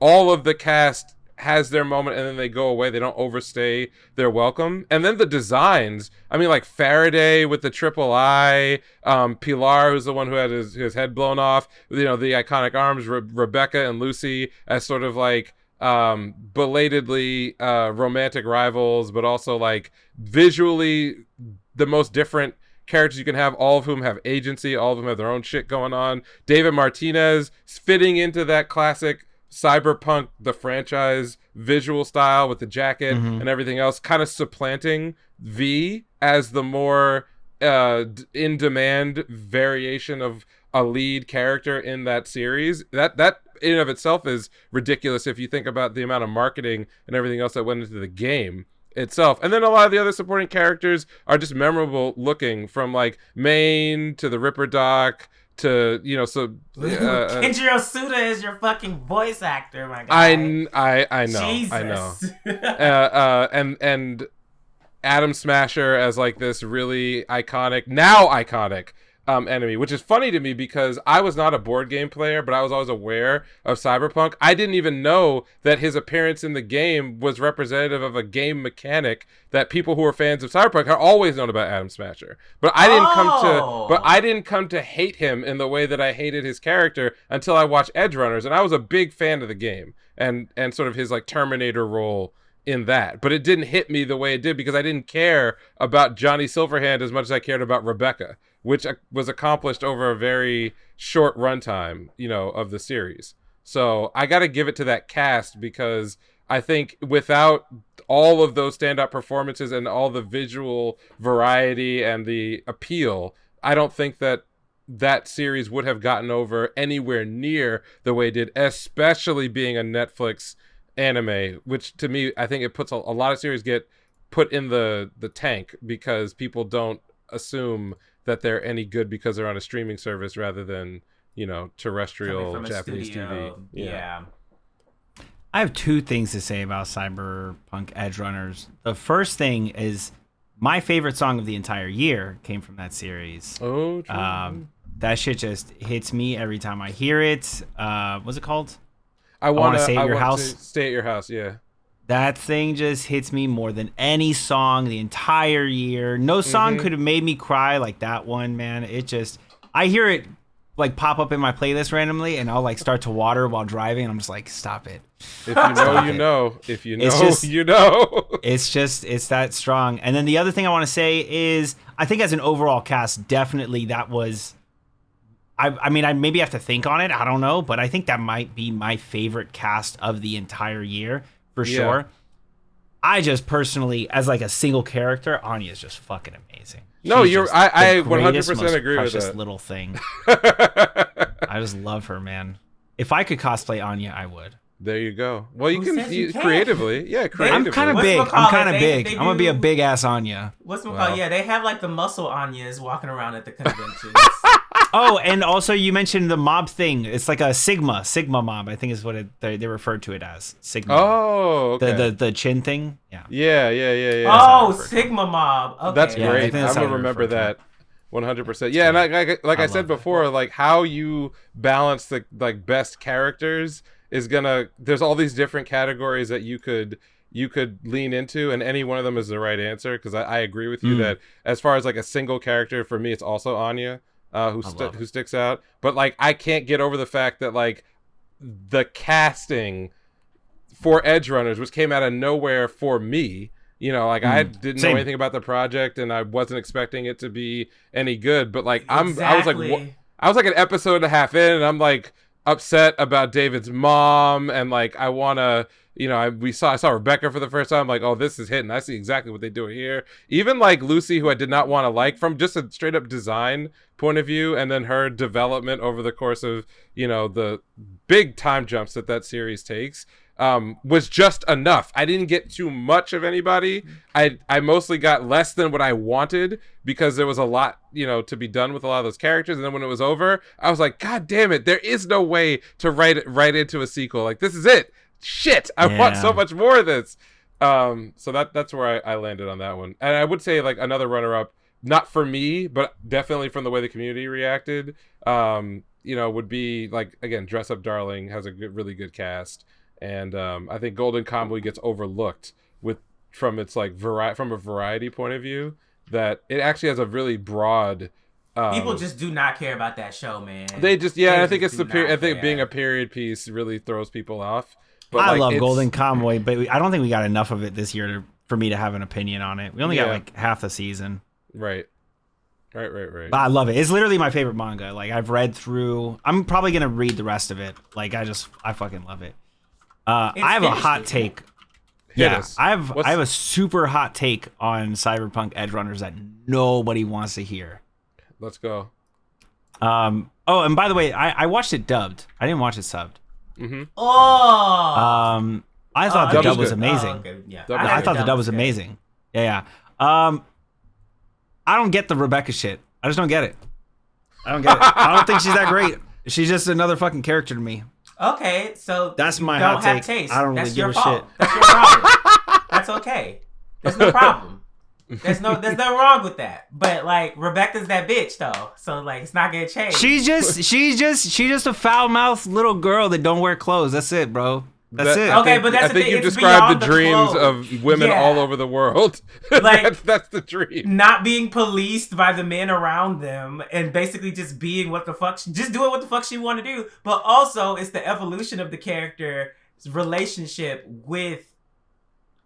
Speaker 2: all of the cast has their moment and then they go away. They don't overstay their welcome. And then the designs, I mean, like Faraday with the triple eye, Pilar, who's the one who had his head blown off, you know, the iconic arms, Rebecca and Lucy as sort of like belatedly romantic rivals, but also like visually the most different characters you can have, all of whom have agency, all of them have their own shit going on. David Martinez fitting into that classic Cyberpunk, the franchise visual style with the jacket and everything else, kind of supplanting V as the more in demand variation of a lead character in that series. That in and of itself is ridiculous if you think about the amount of marketing and everything else that went into the game itself. And then a lot of the other supporting characters are just memorable looking, from like Maine to the Ripper Doc to, you know, so
Speaker 1: Kenjiro Suda is your fucking voice actor, my guy.
Speaker 2: I know. Jesus. I know. And Adam Smasher as like this really iconic enemy, which is funny to me because I was not a board game player, but I was always aware of Cyberpunk. I didn't even know that his appearance in the game was representative of a game mechanic that people who are fans of Cyberpunk have always known about Adam Smasher. But I didn't come to hate him in the way that I hated his character until I watched Edgerunners, and I was a big fan of the game and sort of his like Terminator role in that. But it didn't hit me the way it did because I didn't care about Johnny Silverhand as much as I cared about Rebecca, which was accomplished over a very short runtime, you know, of the series. So I got to give it to that cast because I think without all of those standout performances and all the visual variety and the appeal, I don't think that series would have gotten over anywhere near the way it did, especially being a Netflix anime, which to me, I think it puts a lot of series get put in the tank because people don't assume that they're any good because they're on a streaming service rather than, you know, terrestrial Japanese TV.
Speaker 1: Yeah.
Speaker 3: I have two things to say about Cyberpunk Edgerunners. The first thing is my favorite song of the entire year came from that series.
Speaker 2: Oh, true.
Speaker 3: That shit just hits me every time I hear it. What's it called?
Speaker 2: I want to
Speaker 3: stay at your house.
Speaker 2: Stay at your house, yeah.
Speaker 3: That thing just hits me more than any song the entire year. No song could have made me cry like that one, man. It just, I hear it like pop up in my playlist randomly, and I'll like start to water while driving, and I'm just like, stop it.
Speaker 2: If you know, you know. If you know, you know.
Speaker 3: It's that strong. And then the other thing I want to say is, I think as an overall cast, definitely that was, I mean, I maybe have to think on it. I don't know, but I think that might be my favorite cast of the entire year. For sure. I just personally, as like a single character, Anya is just fucking amazing.
Speaker 2: No, I 100% agree with that.
Speaker 3: Little thing. I just love her, man. If I could cosplay Anya, I would.
Speaker 2: There you go. Well, you can creatively. Yeah, creatively.
Speaker 3: I'm kind of big. I'm gonna be a big ass Anya.
Speaker 1: What's it called? Yeah, they have like the muscle Anyas walking around at the conventions.
Speaker 3: Oh, and also you mentioned the mob thing. It's like a Sigma mob, I think is what they referred to it as. Sigma.
Speaker 2: Oh, okay.
Speaker 3: The chin thing. Yeah.
Speaker 2: Yeah.
Speaker 1: Oh, Sigma mob. Okay.
Speaker 2: That's great. I'm gonna remember that. 100%. Yeah, and I said before, like how you balance the like best characters is gonna. There's all these different categories that you could lean into, and any one of them is the right answer. Because I agree with you that as far as like a single character, for me, it's also Anya. Who sticks out, but like I can't get over the fact that like the casting for Edgerunners, which came out of nowhere for me, you know, like I didn't know anything about the project and I wasn't expecting it to be any good, but like I was like an episode and a half in, and I'm like upset about David's mom, and like I want to, you know, I saw Rebecca for the first time. I'm like, oh, this is hitting. I see exactly what they do here. Even like Lucy, who I did not want to like from just a straight up design point of view, and then her development over the course of, you know, the big time jumps that series takes, was just enough. I didn't get too much of anybody. I mostly got less than what I wanted because there was a lot, you know, to be done with a lot of those characters. And then when it was over, I was like, God damn it, there is no way to write it right into a sequel. Like, this is it. Shit, I want so much more of this. So that's where I landed on that one. And I would say like another runner-up, not for me, but definitely from the way the community reacted, you know, would be like, again, Dress Up Darling has a really good cast. and I think Golden Kamuy gets overlooked from its like from a variety point of view, that it actually has a really broad.
Speaker 1: People just do not care about that show, man.
Speaker 2: They just I think it's the period. I think being a period piece really throws people off. But
Speaker 3: I love Golden Kamuy, but I don't think we got enough of it this year for me to have an opinion on it. We only got like half the season.
Speaker 2: Right.
Speaker 3: But I love it. It's literally my favorite manga. Like I've read through. I'm probably gonna read the rest of it. Like I fucking love it. I have a hot take. I have a super hot take on Cyberpunk Edgerunners that nobody wants to hear.
Speaker 2: Let's go.
Speaker 3: Oh, and by the way, I watched it dubbed. I didn't watch it subbed.
Speaker 2: Mm-hmm.
Speaker 1: Oh.
Speaker 3: I thought the dub was amazing.
Speaker 1: Oh, okay. Yeah.
Speaker 3: I thought the dub was amazing. Yeah. I don't get the Rebecca shit. I just don't get it. I don't think she's that great. She's just another fucking character to me.
Speaker 1: Okay, so
Speaker 3: that's my hot take. Taste. I don't really give a shit.
Speaker 1: That's your problem. That's okay. There's no problem. There's nothing wrong with that. But like Rebecca's that bitch though, so like it's not gonna change.
Speaker 3: She's just a foul-mouthed little girl that don't wear clothes. That's it, bro. That's it.
Speaker 1: Okay, but that's
Speaker 2: I think you described the dreams of women all over the world.
Speaker 1: Like
Speaker 2: that's the dream.
Speaker 1: Not being policed by the men around them, and basically just being what the fuck, just doing what the fuck she want to do. But also, it's the evolution of the character's relationship with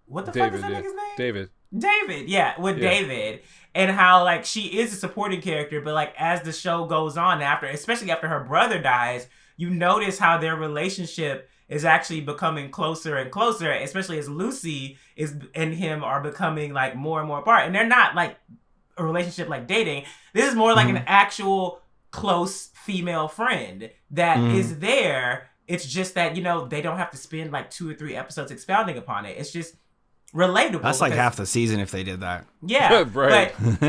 Speaker 1: what the fuck is that nigga's name? David, yeah, with David, and how like she is a supporting character, but like as the show goes on, especially after her brother dies, you notice how their relationship is actually becoming closer and closer, especially as Lucy and him are becoming like more and more apart. And they're not like a relationship like dating. This is more like an actual close female friend that is there. It's just that, they don't have to spend like 2 or 3 episodes expounding upon it. It's just relatable.
Speaker 3: That's like half the season if they did that.
Speaker 1: Yeah,
Speaker 2: right.
Speaker 1: But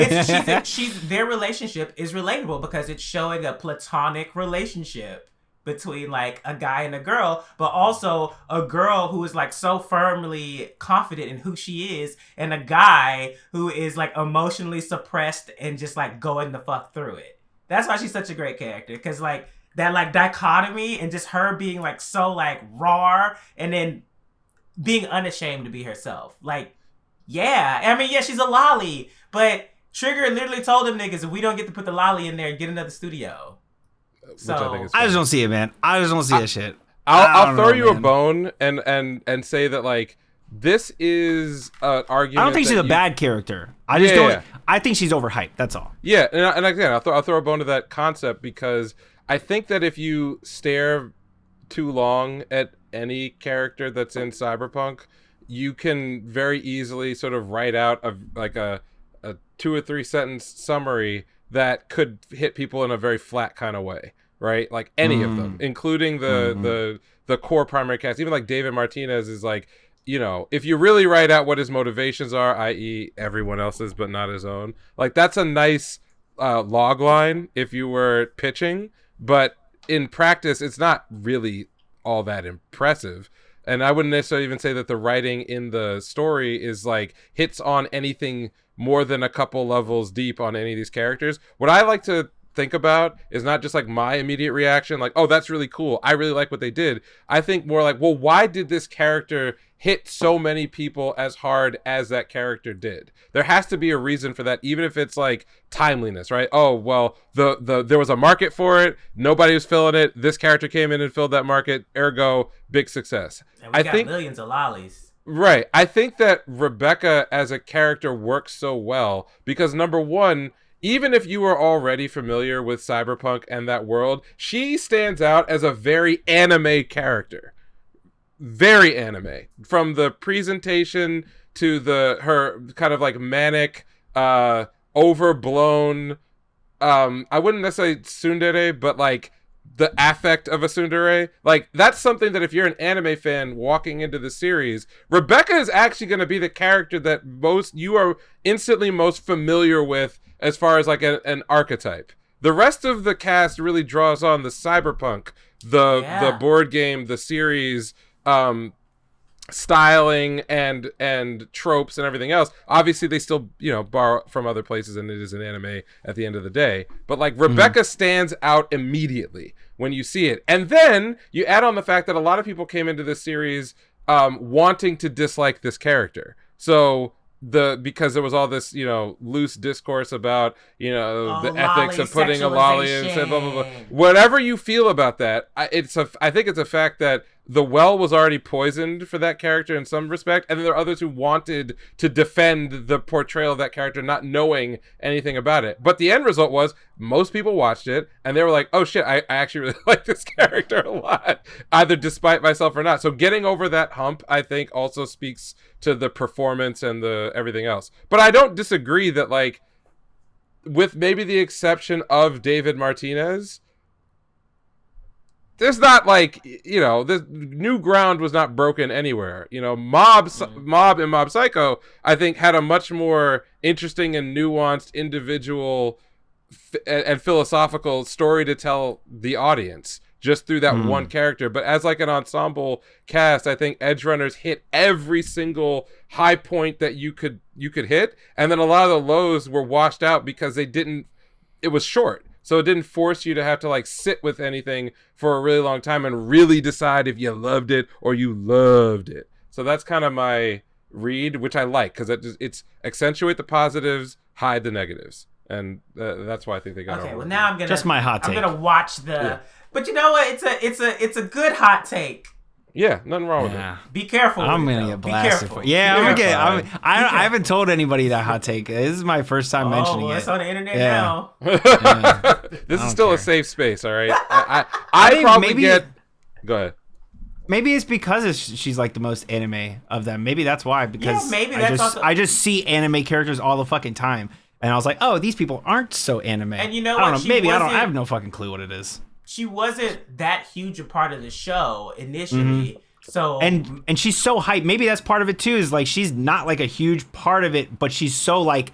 Speaker 1: their relationship is relatable because it's showing a platonic relationship between like a guy and a girl, but also a girl who is like so firmly confident in who she is, and a guy who is like emotionally suppressed and just like going the fuck through it. That's why she's such a great character, because like that like dichotomy and just her being like so like raw and then being unashamed to be herself. Like, she's a lolly, but Trigger literally told them niggas, if we don't get to put the lolly in there, get another studio. So
Speaker 3: I just don't see it, man. I just don't see that shit.
Speaker 2: I'll throw you a bone and say that like this is an argument.
Speaker 3: I don't think she's a bad character. I just don't. I think she's overhyped. That's all.
Speaker 2: Yeah, and again, I'll throw a bone to that concept because I think that if you stare too long at any character that's in Cyberpunk, you can very easily sort of write out a 2 or 3 sentence summary that could hit people in a very flat kind of way, right? Like any of them, including the core primary cast. Even like David Martinez is like, if you really write out what his motivations are, i.e. everyone else's but not his own, like that's a nice log line if you were pitching, but in practice it's not really all that impressive. And I wouldn't necessarily even say that the writing in the story is like hits on anything more than a couple levels deep on any of these characters. What I like to think about is not just like my immediate reaction, like, oh, that's really cool, I really like what they did. I think more like, well, why did this character hit so many people as hard as that character did? There has to be a reason for that, even if it's like timeliness, right? Oh, well, there was a market for it, nobody was filling it, this character came in and filled that market, ergo big success.
Speaker 1: And we got millions of lollies.
Speaker 2: Right. I think that Rebecca as a character works so well because, number one, even if you were already familiar with Cyberpunk and that world, she stands out as a very anime character. Very anime. From the presentation to her kind of like manic, overblown, I wouldn't necessarily tsundere, but like the affect of a tsundere. Like that's something that if you're an anime fan walking into the series, Rebecca is actually going to be the character that you are instantly most familiar with as far as like an archetype. The rest of the cast really draws on the Cyberpunk, the board game, the series, styling and tropes and everything else. Obviously they still, you know, borrow from other places, and it is an anime at the end of the day, but like Rebecca stands out immediately when you see it. And then you add on the fact that a lot of people came into this series wanting to dislike this character, so because there was all this, you know, loose discourse about, you know, the ethics of putting a lolly and blah blah blah. Whatever you feel about that, I think it's a fact that the well was already poisoned for that character in some respect, and then there are others who wanted to defend the portrayal of that character, not knowing anything about it. But the end result was most people watched it, and they were like, "Oh shit, I actually really like this character a lot," either despite myself or not. So getting over that hump, I think, also speaks to the performance and the everything else. But I don't disagree that, like, with maybe the exception of David Martinez, there's not, like, you know, the new ground was not broken anywhere. You know, Mob and Mob Psycho, I think, had a much more interesting and nuanced individual and philosophical story to tell the audience just through that one character. But as like an ensemble cast, I think Edgerunners hit every single high point that you could hit, and then a lot of the lows were washed out because it was short. So it didn't force you to have to like sit with anything for a really long time and really decide if you loved it or you loved it. So that's kind of my read, which I like, because it's accentuate the positives, hide the negatives, and that's why I think they got.
Speaker 1: Okay, well now I'm gonna
Speaker 3: just my hot take.
Speaker 1: I'm gonna watch the. Yeah. But you know what? It's a good hot take.
Speaker 2: Yeah, nothing wrong with it.
Speaker 1: Be careful.
Speaker 3: I'm gonna get blasted for it. Yeah, I'm gonna get. I haven't told anybody that hot take. This is my first time mentioning it.
Speaker 1: It's on the internet now.
Speaker 2: This is still a safe space, all right? I probably get. Go ahead.
Speaker 3: Maybe it's because she's like the most anime of them. Maybe that's why. Because
Speaker 1: maybe that's
Speaker 3: I just see anime characters all the fucking time, and I was like, oh, these people aren't so anime.
Speaker 1: And you know
Speaker 3: I don't
Speaker 1: what?
Speaker 3: know. Maybe I have no fucking clue what it is.
Speaker 1: She wasn't that huge a part of the show initially. So
Speaker 3: and she's so hyped. Maybe that's part of it too, is like she's not like a huge part of it, but she's so like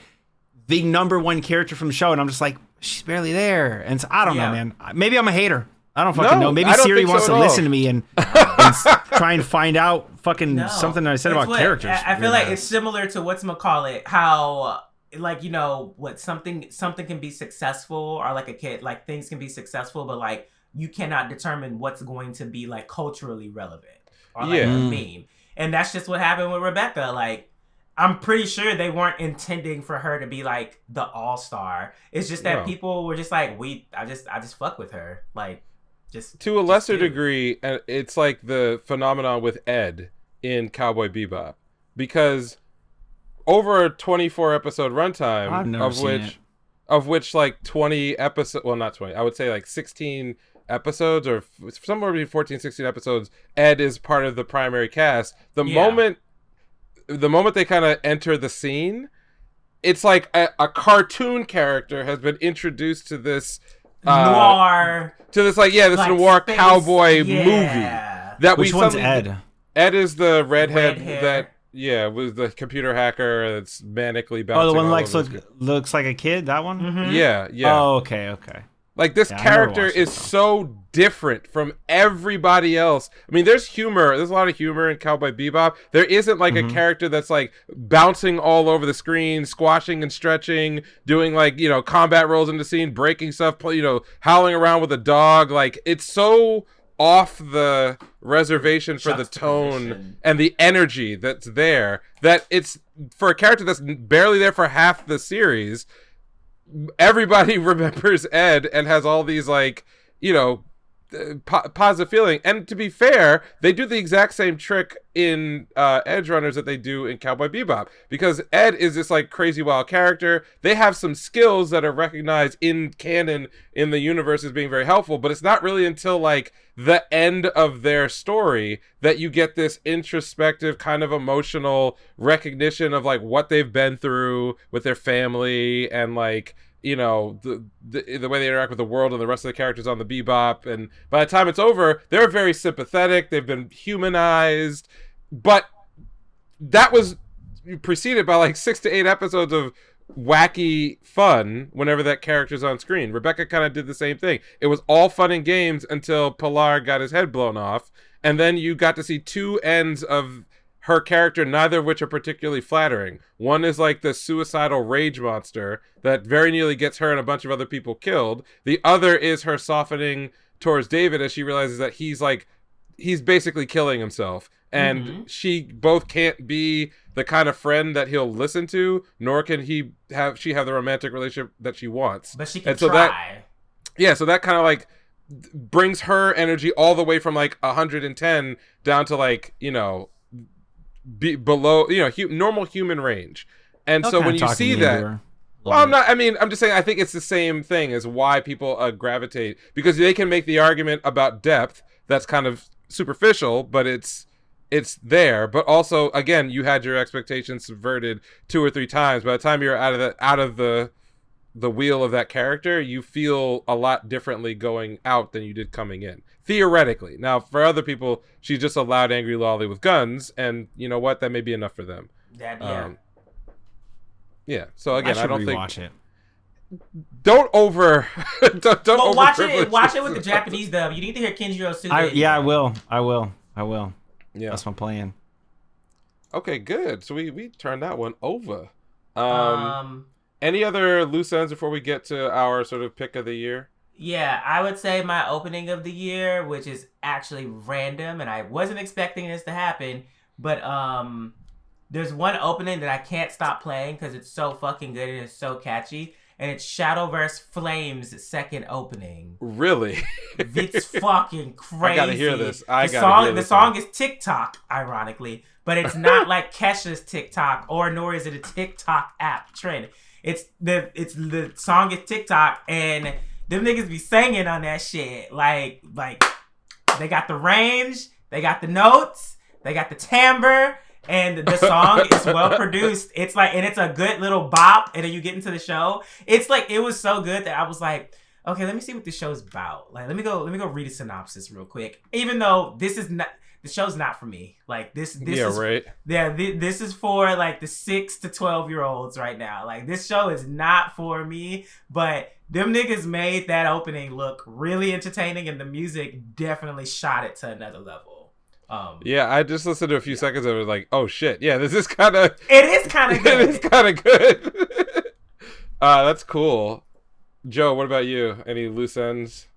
Speaker 3: the number one character from the show, and I'm just like, she's barely there. And so, I don't know, man. Maybe I'm a hater. I don't fucking know. Maybe Siri wants to listen to me and try and find out fucking something that I said about characters.
Speaker 1: I feel like it's similar to whatchamacallit, how like, you know, what something can be successful, or like a kid, like things can be successful, but like you cannot determine what's going to be like culturally relevant or like a meme. And that's just what happened with Rebecca. Like, I'm pretty sure they weren't intending for her to be like the all-star. It's just that people were just like, I just fuck with her. Like, just
Speaker 2: to a lesser degree, it's like the phenomenon with Ed in Cowboy Bebop, because over a 24 episode runtime, of which like 20 episodes, well, not 20, I would say like 16 episodes, or somewhere between 14 and 16 episodes, Ed is part of the primary cast. The moment they kind of enter the scene, it's like a cartoon character has been introduced to this
Speaker 1: noir,
Speaker 2: to this like noir space, cowboy movie that
Speaker 3: Which one's Ed?
Speaker 2: Ed is the redhead that was the computer hacker that's manically bouncing.
Speaker 3: Oh, the one looks like a kid. That one.
Speaker 2: Mm-hmm. Yeah.
Speaker 3: Oh, okay.
Speaker 2: Like, this character is so different from everybody else. I mean, there's humor. There's a lot of humor in Cowboy Bebop. There isn't like a character that's like bouncing all over the screen, squashing and stretching, doing like, you know, combat rolls in the scene, breaking stuff, you know, howling around with a dog. Like, it's so off the reservation for the tone and the energy that's there, that it's, for a character that's barely there for half the series, everybody remembers Ed and has all these like, you know, positive feeling. And to be fair, they do the exact same trick in Edgerunners that they do in Cowboy Bebop, because Ed is this like crazy wild character. They have some skills that are recognized in canon in the universe as being very helpful, but it's not really until like the end of their story that you get this introspective kind of emotional recognition of like what they've been through with their family, and like, you know, the way they interact with the world and the rest of the characters on the Bebop. And by the time it's over, they're very sympathetic. They've been humanized. But that was preceded by like 6 to 8 episodes of wacky fun whenever that character's on screen. Rebecca kind of did the same thing. It was all fun and games until Pilar got his head blown off. And then you got to see two ends of her character, neither of which are particularly flattering. One is like the suicidal rage monster that very nearly gets her and a bunch of other people killed. The other is her softening towards David as she realizes that he's basically killing himself. And she both can't be the kind of friend that he'll listen to, nor can she have the romantic relationship that she wants.
Speaker 1: But she can try.
Speaker 2: So that kind of like brings her energy all the way from like 110 down to like, below, normal human range. And so when you see that, I'm just saying, I think it's the same thing as why people gravitate, because they can make the argument about depth that's kind of superficial, but it's there. But also, again, you had your expectations subverted 2 or 3 times. By the time you're out of the wheel of that character, you feel a lot differently going out than you did coming in, theoretically. Now, for other people, she's just a loud, angry lolly with guns, and you know what? That may be enough for them. So again, I don't think.
Speaker 3: Watch it.
Speaker 2: Don't over. don't
Speaker 1: well, watch it with the Japanese dub. You need to hear Kenjiro Suga.
Speaker 3: I will. Yeah, that's my plan.
Speaker 2: Okay, good. So we turned that one over. Any other loose ends before we get to our sort of pick of the year?
Speaker 1: Yeah, I would say my opening of the year, which is actually random, and I wasn't expecting this to happen, but there's one opening that I can't stop playing because it's so fucking good and it's so catchy, and it's Shadowverse Flames' second opening.
Speaker 2: Really?
Speaker 1: It's fucking crazy.
Speaker 2: I gotta hear this.
Speaker 1: The song is TikTok, ironically, but it's not like Kesha's TikTok, nor is it a TikTok app trend. It's the song is TikTok, and them niggas be singing on that shit. Like they got the range, they got the notes, they got the timbre, and the song is well produced. It's like, and it's a good little bop, and then you get into the show. It's like, it was so good that I was like, okay, let me see what this show's about. Like, let me go read a synopsis real quick. Even though the show's not for me. Like this is
Speaker 2: right.
Speaker 1: Yeah, this is for like the 6 to 12-year-olds right now. Like this show is not for me, but them niggas made that opening look really entertaining, and the music definitely shot it to another level.
Speaker 2: I just listened to a few seconds of it, like, oh shit, yeah, this is kind of.
Speaker 1: It is kind of good.
Speaker 2: It is kind of good. That's cool. Joe, what about you? Any loose ends?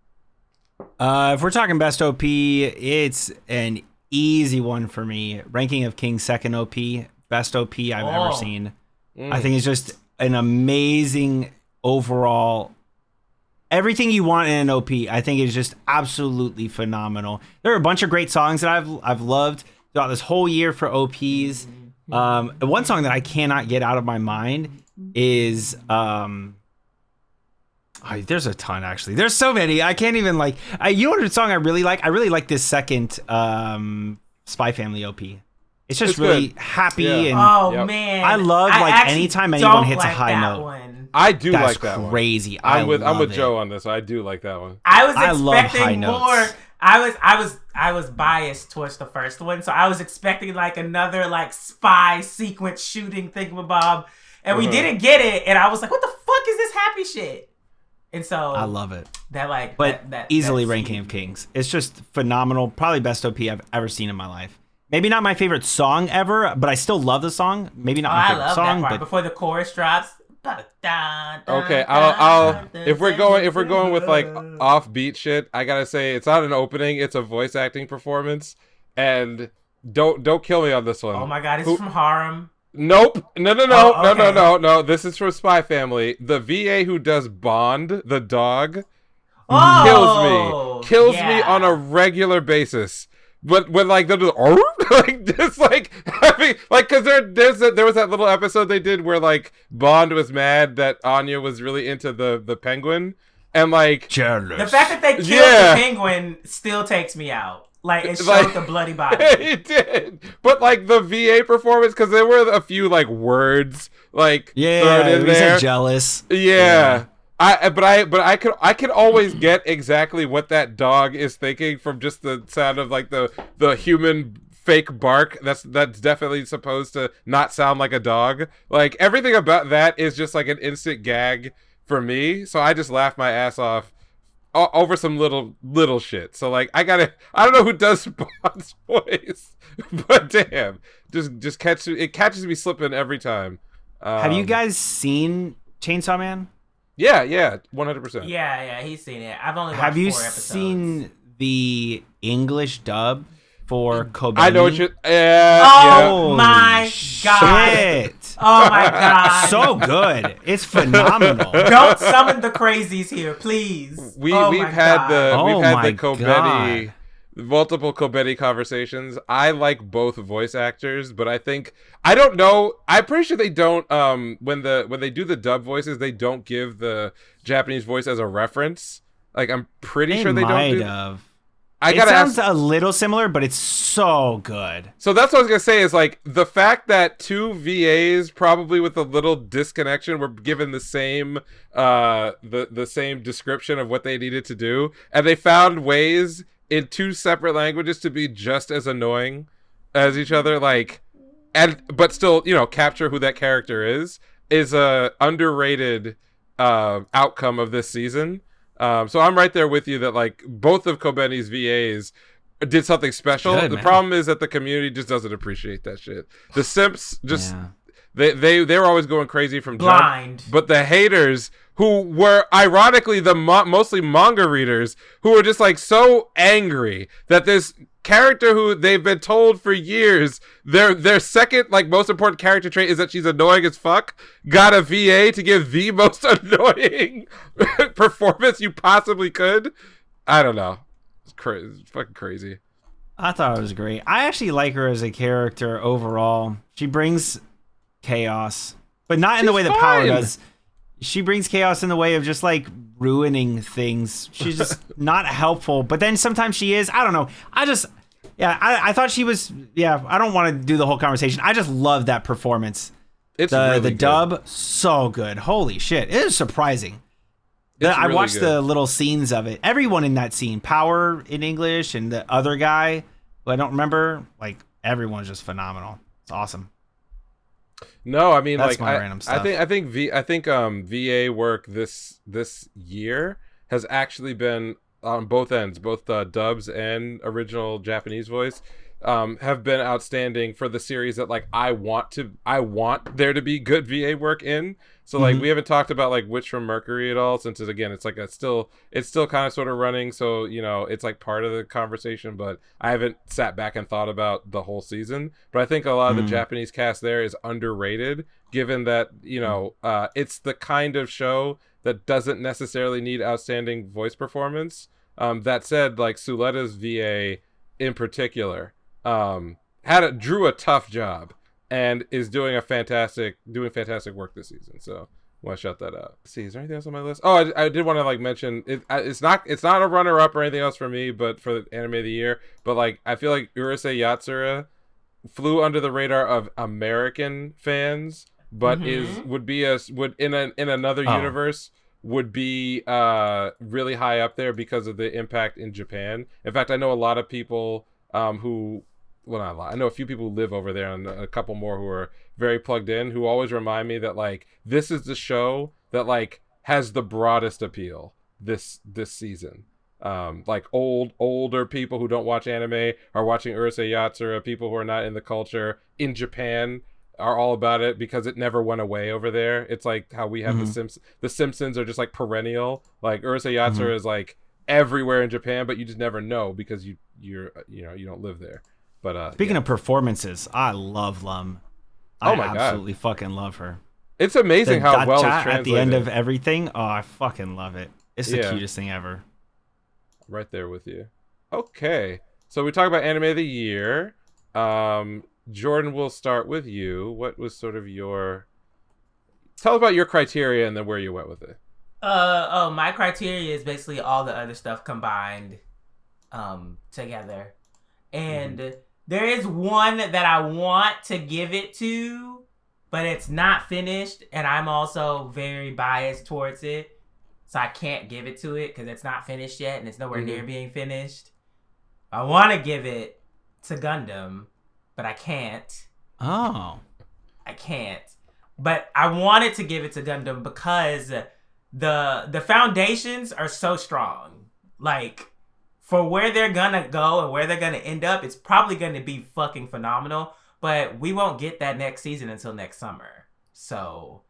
Speaker 3: If we're talking best OP, it's an easy one for me. Ranking of King's second OP, best OP I've ever seen. I think it's just an amazing overall. Everything you want in an OP, I think, is just absolutely phenomenal. There are a bunch of great songs that I've loved throughout this whole year for OPs. One song that I cannot get out of my mind is there's a ton, actually. There's so many. I can't even you know what song I really like? I really like this second Spy Family OP. It's just really good. Happy and
Speaker 1: man,
Speaker 3: I love anytime anyone hits a high note.
Speaker 1: One.
Speaker 2: I do like that one.
Speaker 3: Crazy.
Speaker 2: I'm with Joe on this. I do like that one.
Speaker 1: I was expecting more. I was biased towards the first one, so I was expecting like another like spy sequence shooting thingamabob, and we didn't get it, and I was like, what the fuck is this happy shit? And so
Speaker 3: I love it.
Speaker 1: That
Speaker 3: easily Ranking of Kings. It's just phenomenal. Probably best OP I've ever seen in my life. Maybe not my favorite song ever, but I still love the song. Maybe not my favorite song,
Speaker 1: that part. Before the chorus drops.
Speaker 2: Okay, I'll if we're going with like offbeat shit, I gotta say it's not an opening, it's a voice acting performance, and don't kill me on this one.
Speaker 1: Oh my god, it's from Harem.
Speaker 2: Nope. No.
Speaker 1: Oh, okay.
Speaker 2: No. This is from Spy Family. The VA who does Bond, the dog, kills me on a regular basis. But when like they're just, like just like having like, because there was that little episode they did where like Bond was mad that Anya was really into the penguin, and like
Speaker 3: jealous.
Speaker 1: The fact that they killed the penguin still takes me out. Like it showed the bloody body.
Speaker 2: It did, but like the VA performance, because there were a few like words like thrown in there.
Speaker 3: Jealous.
Speaker 2: Yeah. I could always get exactly what that dog is thinking from just the sound of like the human fake bark. That's definitely supposed to not sound like a dog. Like everything about that is just like an instant gag for me. So I just laugh my ass off over some little shit. So like, I don't know who does Spawn's voice, but damn, just catches me slipping every time.
Speaker 3: Have you guys seen Chainsaw Man?
Speaker 2: Yeah, 100%.
Speaker 1: Yeah, he's seen it. I've only watched
Speaker 3: Have you
Speaker 1: 4 episodes.
Speaker 3: seen the English dub for Kobeni?
Speaker 2: I know what you're.
Speaker 1: Oh my god!
Speaker 3: Shit.
Speaker 1: Oh my god!
Speaker 3: So good. It's phenomenal.
Speaker 1: Don't summon the crazies here, please.
Speaker 2: We've had the Kobeni.
Speaker 3: God.
Speaker 2: Multiple Kobeni conversations. I like both voice actors, but I don't know. I'm pretty sure they don't. When they do the dub voices, they don't give the Japanese voice as a reference. Like I'm pretty sure they don't.
Speaker 3: It sounds a little similar, but it's so good.
Speaker 2: So that's what I was gonna say. Is like the fact that 2 VAs, probably with a little disconnection, were given the same the same description of what they needed to do, and they found ways in 2 separate languages to be just as annoying as each other, but still, capture who that character is a underrated outcome of this season. So I'm right there with you that like both of Kobeni's VAs did something special. The problem is that the community just doesn't appreciate that shit. The simps just they're always going crazy from
Speaker 1: blind,
Speaker 2: but the haters, who were ironically mostly manga readers, who were just like so angry that this character who they've been told for years their second like most important character trait is that she's annoying as fuck, got a VA to give the most annoying performance you possibly could. I don't know. It's crazy. It's fucking crazy.
Speaker 3: I thought it was great. I actually like her as a character overall. She brings chaos, but not in the way that Power does. She brings chaos in the way of just like ruining things. She's just not helpful, but then sometimes she is. I don't know. I thought she was. I don't want to do the whole conversation. I just love that performance.
Speaker 2: It's really
Speaker 3: the
Speaker 2: good.
Speaker 3: dub, so good. Holy shit. It is surprising. I watched the little scenes of it. Everyone in that scene, Power in English and the other guy who I don't remember, like everyone's just phenomenal. It's awesome.
Speaker 2: No, I mean,
Speaker 3: that's
Speaker 2: like
Speaker 3: my random stuff.
Speaker 2: I think VA work this year has actually been on both ends, both dubs and original Japanese voice have been outstanding for the series that like I want there to be good VA work in. So like we haven't talked about like Witch from Mercury at all, since it's like it's still kind of sort of running, so it's like part of the conversation, but I haven't sat back and thought about the whole season. But I think a lot of the Japanese cast there is underrated, given that it's the kind of show that doesn't necessarily need outstanding voice performance. That said, like Suletta's VA in particular drew a tough job and is doing fantastic work this season. So I want to shout that out. Let's see, is there anything else on my list? Oh, I did want to like mention it's not a runner up or anything else for me, but for the anime of the year. But like I feel like Urusei Yatsura flew under the radar of American fans, but would in another universe would be really high up there because of the impact in Japan. In fact, I know a lot of people I know a few people who live over there, and a couple more who are very plugged in, who always remind me that like this is the show that like has the broadest appeal this season. Like older people who don't watch anime are watching Urusei Yatsura. People who are not in the culture in Japan are all about it because it never went away over there. It's like how we have the Simpsons are just like perennial. Like Urusei Yatsura is like everywhere in Japan, but you just never know because you don't live there. But
Speaker 3: speaking of performances, I love Lum.
Speaker 2: Oh my god,
Speaker 3: I absolutely fucking love her.
Speaker 2: It's amazing how well it's translated.
Speaker 3: At the end of everything, oh, I fucking love it. It's the cutest thing ever.
Speaker 2: Right there with you. Okay, so we talk about anime of the year. Jordan, we'll start with you. What was sort of tell us about your criteria and then where you went with it.
Speaker 1: My criteria is basically all the other stuff combined together. And there is one that I want to give it to, but it's not finished, and I'm also very biased towards it, so I can't give it to it because it's not finished yet, and it's nowhere near being finished. I want to give it to Gundam, but I can't.
Speaker 3: Oh.
Speaker 1: I can't. But I wanted to give it to Gundam because the foundations are so strong. like for where they're gonna go and where they're gonna end up, it's probably gonna be fucking phenomenal. But we won't get that next season until next summer. So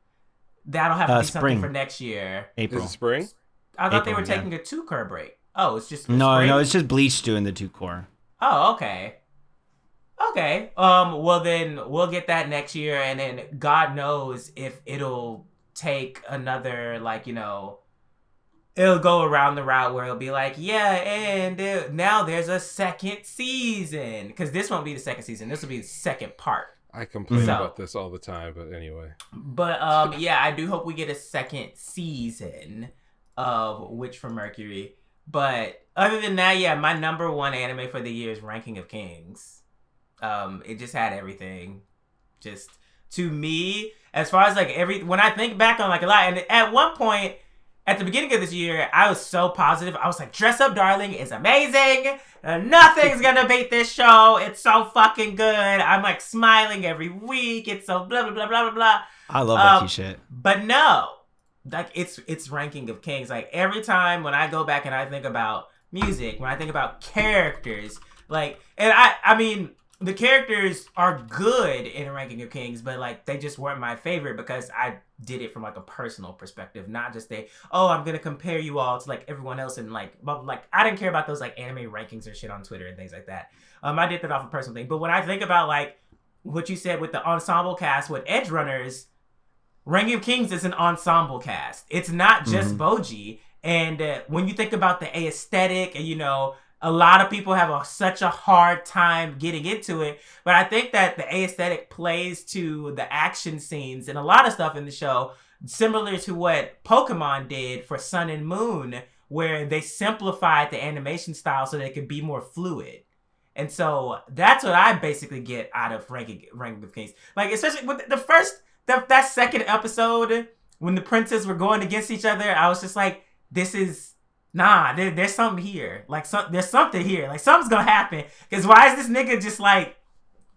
Speaker 1: that'll have to be something for next year.
Speaker 3: April.
Speaker 2: Is it spring?
Speaker 1: I thought they
Speaker 3: April,
Speaker 1: were taking a 2-cour break. Oh, it's just
Speaker 3: no,
Speaker 1: spring?
Speaker 3: no, it's just Bleach doing the 2-cour.
Speaker 1: Oh, okay. Okay. Well then we'll get that next year, and then God knows if it'll take another, like, you know, it'll go around the route where it'll be like, yeah, and now there's a second season, because this won't be the second season. This will be the second part.
Speaker 2: I complain about this all the time, but anyway.
Speaker 1: But yeah, I do hope we get a second season of Witch from Mercury. But other than that, yeah, my number one anime for the year is Ranking of Kings. It just had everything. Just, to me, as far as like when I think back on like a lot, and at one point at the beginning of this year, I was so positive. I was like, Dress Up Darling is amazing. Nothing's gonna beat this show. It's so fucking good. I'm like smiling every week. It's so blah, blah, blah, blah, blah, blah.
Speaker 3: I love that shit.
Speaker 1: But no, like it's Ranking of Kings. Like every time when I go back and I think about music, when I think about characters, like, and I mean, the characters are good in Ranking of Kings, but like they just weren't my favorite because I did it from like a personal perspective, not just I'm gonna compare you all to like everyone else, and like, but like I didn't care about those like anime rankings or shit on Twitter and things like that. I did that off a personal thing. But when I think about like what you said with the ensemble cast with Edgerunners, Ranking of Kings is an ensemble cast. It's not just Boji. And when you think about the aesthetic, and you know, a lot of people have such a hard time getting into it. But I think that the aesthetic plays to the action scenes and a lot of stuff in the show, similar to what Pokemon did for Sun and Moon, where they simplified the animation style so they could be more fluid. And so that's what I basically get out of Ranking of Kings. Like, especially with that second episode, when the princes were going against each other, I was just like, this is... Nah, there's something here. Like, there's something here. Like, something's gonna happen. Because why is this nigga just like,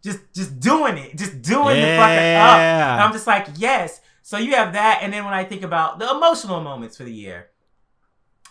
Speaker 1: just doing it? Just doing the fucking up. And I'm just like, yes. So you have that. And then when I think about the emotional moments for the year,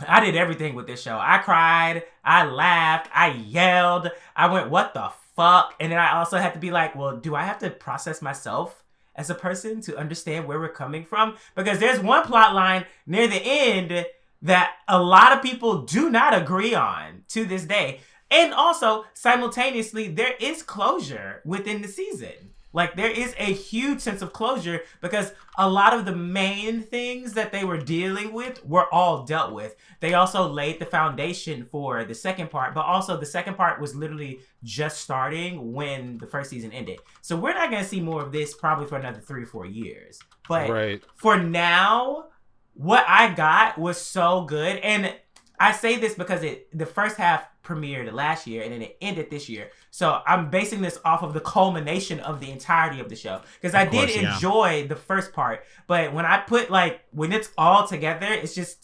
Speaker 1: I did everything with this show. I cried. I laughed. I yelled. I went, what the fuck? And then I also had to be like, well, do I have to process myself as a person to understand where we're coming from? Because there's one plot line near the end that a lot of people do not agree on to this day. And also, simultaneously, there is closure within the season. Like, there is a huge sense of closure because a lot of the main things that they were dealing with were all dealt with. They also laid the foundation for the second part, but also the second part was literally just starting when the first season ended. So we're not going to see more of this probably for another 3 or 4 years. But for now, what I got was so good. And I say this because the first half premiered last year and then it ended this year. So I'm basing this off of the culmination of the entirety of the show. Because I did enjoy the first part. But when I put when it's all together, it's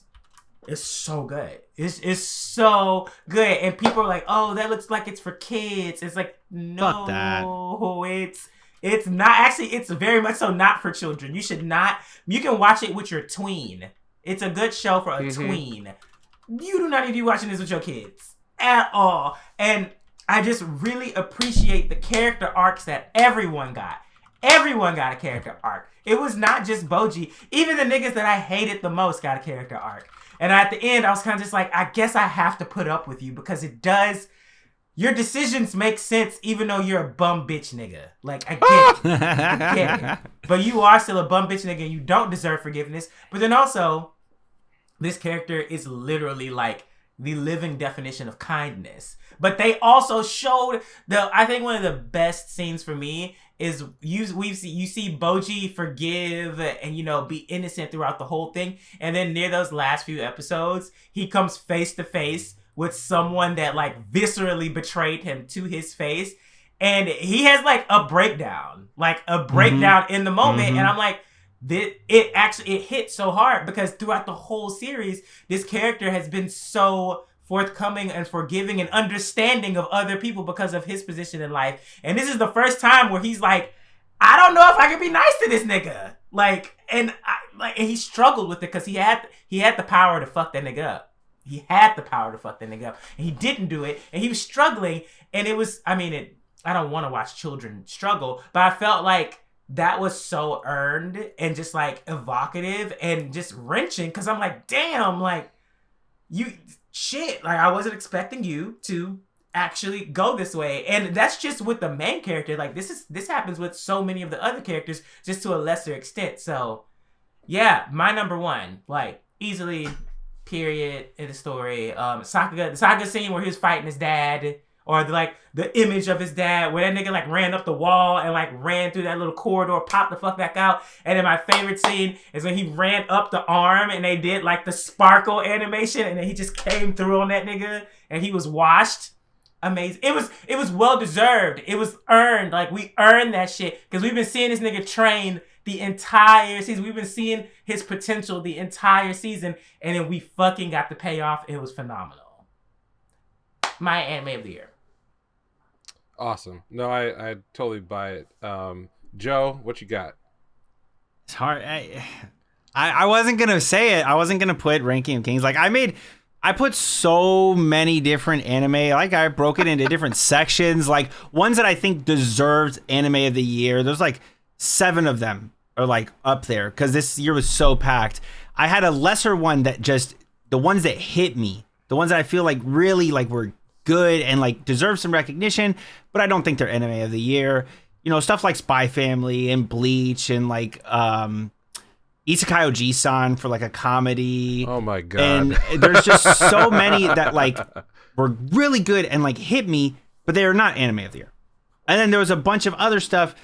Speaker 1: so good. It's so good. And people are like, oh, that looks like it's for kids. It's like, no, it's not. Actually, it's very much so not for children. You should not. You can watch it with your tween. It's a good show for a tween. You do not need to be watching this with your kids at all. And I just really appreciate the character arcs that everyone got. Everyone got a character arc. It was not just Boji. Even the niggas that I hated the most got a character arc. And at the end, I was kind of just like, I guess I have to put up with you because it does... Your decisions make sense even though you're a bum bitch nigga. Like, I get it. I get it. But you are still a bum bitch nigga and you don't deserve forgiveness. But then also, this character is literally like the living definition of kindness. But they also showed I think one of the best scenes for me is you see Boji forgive and, you know, be innocent throughout the whole thing. And then near those last few episodes, he comes face to face with someone that like viscerally betrayed him to his face. And he has like a breakdown in the moment. And I'm like, it hit so hard because throughout the whole series, this character has been so forthcoming and forgiving and understanding of other people because of his position in life. And this is the first time where he's like, I don't know if I can be nice to this nigga. And he struggled with it because he had the power to fuck that nigga up. he had the power to fuck that nigga up, and he didn't do it, and he was struggling, and it was, I mean, I don't want to watch children struggle, but I felt like that was so earned and just like evocative and just wrenching, because I'm like, damn, like, you, shit, like, I wasn't expecting you to actually go this way. And that's just with the main character. Like, this happens with so many of the other characters, just to a lesser extent. So yeah, my number one, like, easily, period, in the story. The Saga scene where he was fighting his dad, or the image of his dad, where that nigga like ran up the wall and like ran through that little corridor, popped the fuck back out. And then my favorite scene is when he ran up the arm and they did like the sparkle animation, and then he just came through on that nigga and he was washed. Amazing. It was well deserved. It was earned. Like, we earned that shit because we've been seeing this nigga train the entire season. We've been seeing his potential the entire season, and then we fucking got the payoff. It was phenomenal. My anime of the year.
Speaker 2: Awesome. No, I totally buy it. Joe, what you got?
Speaker 3: It's hard. I wasn't gonna say it. I wasn't gonna put Ranking of Kings. Like, I put so many different anime. Like, I broke it into different sections. Like, ones that I think deserved anime of the year. There's like 7 of them are like up there because this year was so packed. I had a lesser one that just, the ones that hit me, the ones that I feel like really like were good and like deserve some recognition, but I don't think they're anime of the year. You know, stuff like Spy Family and Bleach and like Isekai Oji-san for like a comedy.
Speaker 2: Oh my god.
Speaker 3: And there's just so many that like were really good and like hit me, but they are not anime of the year. And then there was a bunch of other stuff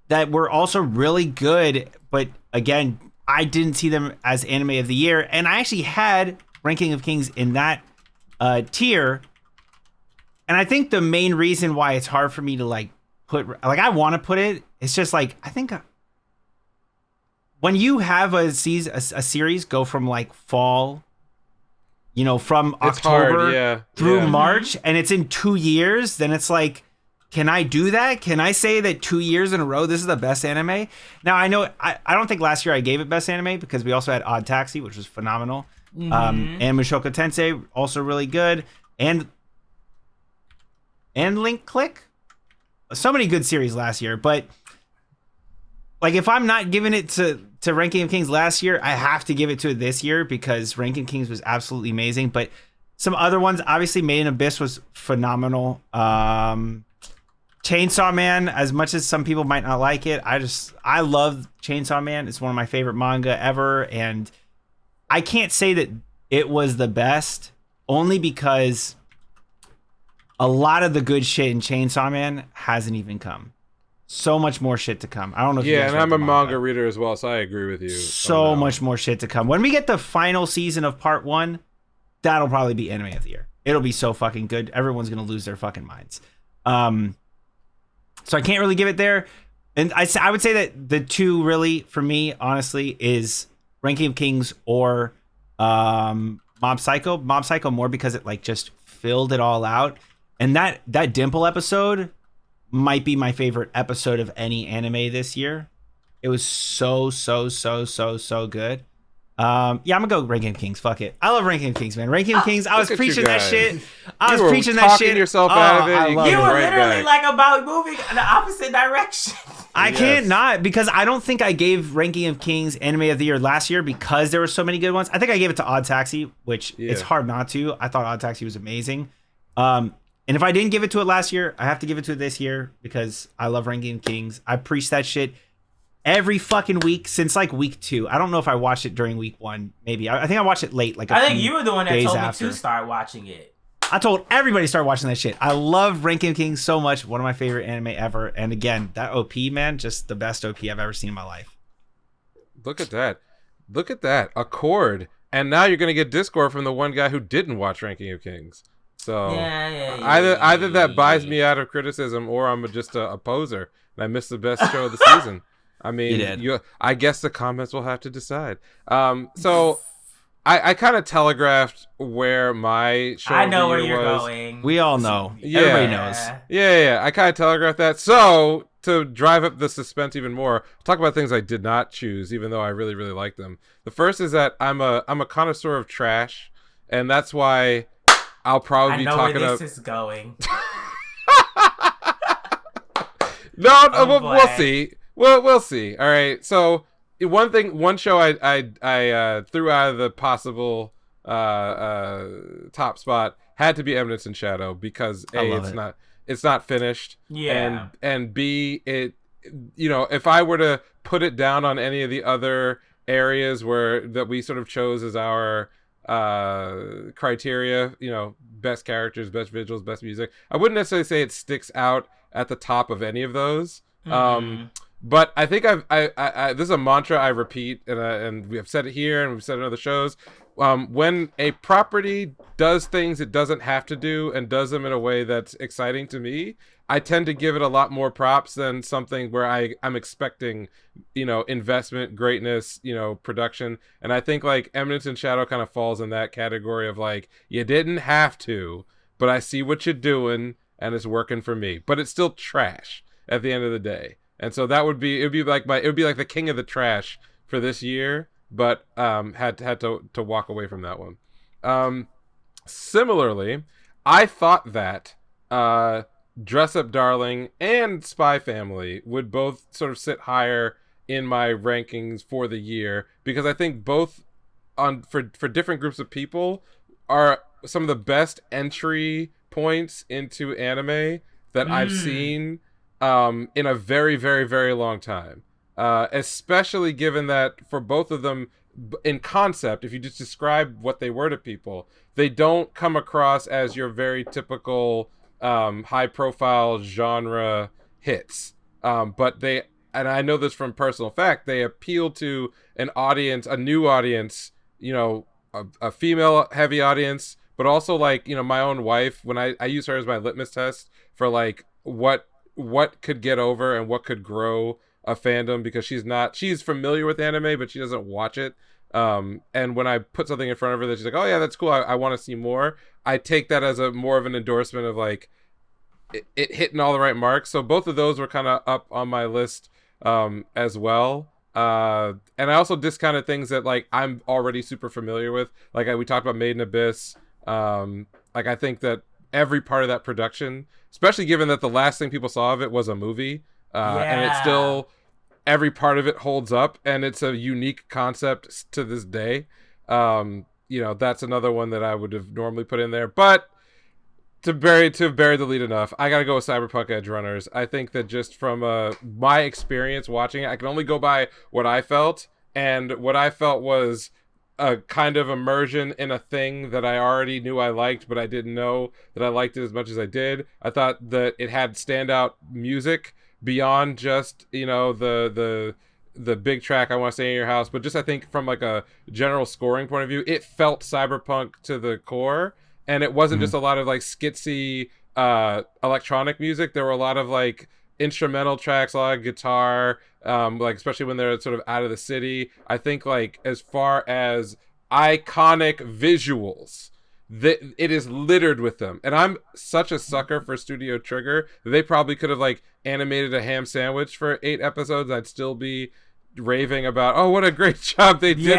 Speaker 3: that were also really good, but again, I didn't see them as anime of the year. And I actually had Ranking of Kings in that tier. And I think the main reason why it's hard for me to like put, like, I want to put it, it's just like, I think when you have a series go from like fall, you know, from
Speaker 2: It's
Speaker 3: October
Speaker 2: hard,
Speaker 3: through March, and it's in 2 years, then it's like, can I do that? Can I say that 2 years in a row, this is the best anime? Now, I know, I don't think last year I gave it best anime because we also had Odd Taxi, which was phenomenal. And Mushoku Tensei, also really good. And Link Click. So many good series last year, but like, if I'm not giving it to Ranking of Kings last year, I have to give it to it this year because Ranking of Kings was absolutely amazing. But some other ones, obviously Made in Abyss was phenomenal. Chainsawman, as much as some people might not like it, I love Chainsawman. It's one of my favorite manga ever, and I can't say that it was the best only because a lot of the good shit in Chainsawman hasn't even come. So much more shit to come. I don't know if you guys
Speaker 2: and
Speaker 3: read
Speaker 2: I'm
Speaker 3: the
Speaker 2: a manga reader as well, so I agree with you.
Speaker 3: So much more shit to come. When we get the final season of part 1, that'll probably be anime of the year. It'll be so fucking good. Everyone's gonna lose their fucking minds. So I can't really give it there. And I would say that the two really, for me, honestly, is Ranking of Kings or Mob Psycho. Mob Psycho more because it like just filled it all out. And that Dimple episode might be my favorite episode of any anime this year. It was so good. I'm gonna go Ranking of Kings. Fuck it. I love Ranking of Kings, man. Ranking of Kings. I was preaching that shit. I was preaching that shit.
Speaker 2: Yourself out of it.
Speaker 1: You were literally like about moving in the opposite direction.
Speaker 3: I can't not, because I don't think I gave Ranking of Kings anime of the year last year because there were so many good ones. I think I gave it to Odd Taxi, which it's hard not to. I thought Odd Taxi was amazing. And if I didn't give it to it last year, I have to give it to it this year because I love Ranking of Kings. I preach that shit every fucking week since like week 2. I don't know if I watched it during week 1. Maybe I think I watched it late. Like
Speaker 1: I think you were the one that told me to start watching it.
Speaker 3: I told everybody to start watching that shit. I love Ranking of Kings so much. One of my favorite anime ever. And again, that OP, man, just the best OP I've ever seen in my life.
Speaker 2: Look at that. Look at that. A chord. And now you're gonna get Discord from the one guy who didn't watch Ranking of Kings. So either that buys me out of criticism, or I'm just a poser and I missed the best show of the season. I mean, I guess the comments will have to decide. So I kind of telegraphed where my show
Speaker 1: I know
Speaker 2: of
Speaker 1: where
Speaker 2: the year
Speaker 1: you're
Speaker 2: was.
Speaker 1: going.
Speaker 3: We all know.
Speaker 2: Yeah.
Speaker 3: Everybody knows.
Speaker 2: Yeah. I kind of telegraphed that. So to drive up the suspense even more, talk about things I did not choose, even though I really, really like them. The first is that I'm a connoisseur of trash. and that's why I'll probably be talking
Speaker 1: where this is going.
Speaker 2: No, we'll see. We'll see. All right. So one show I threw out of the possible top spot had to be Eminence and Shadow because it's not finished.
Speaker 1: Yeah.
Speaker 2: And B, it, if I were to put it down on any of the other areas that we sort of chose as our criteria, best characters, best visuals, best music, I wouldn't necessarily say it sticks out at the top of any of those. But I think I this is a mantra I repeat, and we have said it here and we've said it in other shows. When a property does things it doesn't have to do and does them in a way that's exciting to me, I tend to give it a lot more props than something where I'm expecting, investment, greatness, production. And I think like Eminence and Shadow kind of falls in that category of like, you didn't have to, but I see what you're doing and it's working for me. But it's still trash at the end of the day. And so it would be like the king of the trash for this year, but had to walk away from that one. Similarly, I thought that Dress Up Darling and Spy Family would both sort of sit higher in my rankings for the year because I think both for different groups of people are some of the best entry points into anime that I've seen in a very, very, very long time. Especially given that for both of them, in concept, if you just describe what they were to people, they don't come across as your very typical high-profile genre hits. But they, and I know this from personal fact, they appeal to an audience, a new audience, a female-heavy audience, but also like, my own wife, when I use her as my litmus test for like what could get over and what could grow a fandom, because she's familiar with anime, but she doesn't watch it. And when I put something in front of her that she's like, oh yeah, that's cool, I want to see more, I take that as a more of an endorsement of like it hitting all the right marks. So both of those were kind of up on my list as well. And I also discounted things that like I'm already super familiar with. Like we talked about Made in Abyss. Like I think that every part of that production, especially given that the last thing people saw of it was a movie, and it's still, every part of it holds up, and it's a unique concept to this day. That's another one that I would have normally put in there, but to bury the lead enough, I gotta go with Cyberpunk Edgerunners. I think that just from my experience watching it, I can only go by what I felt, and what I felt was a kind of immersion in a thing that I already knew I liked, but I didn't know that I liked it as much as I did. I thought that it had standout music beyond just, the big track, I Want to Stay in Your House, but just I think from like a general scoring point of view, it felt cyberpunk to the core, and it wasn't just a lot of like skitsy electronic music. There were a lot of like instrumental tracks, a lot of guitar, like especially when they're sort of out of the city. I think like as far as iconic visuals, it is littered with them, and I'm such a sucker for Studio Trigger. They probably could have like animated a ham sandwich for 8 episodes, and I'd still be raving about, oh, what a great job they did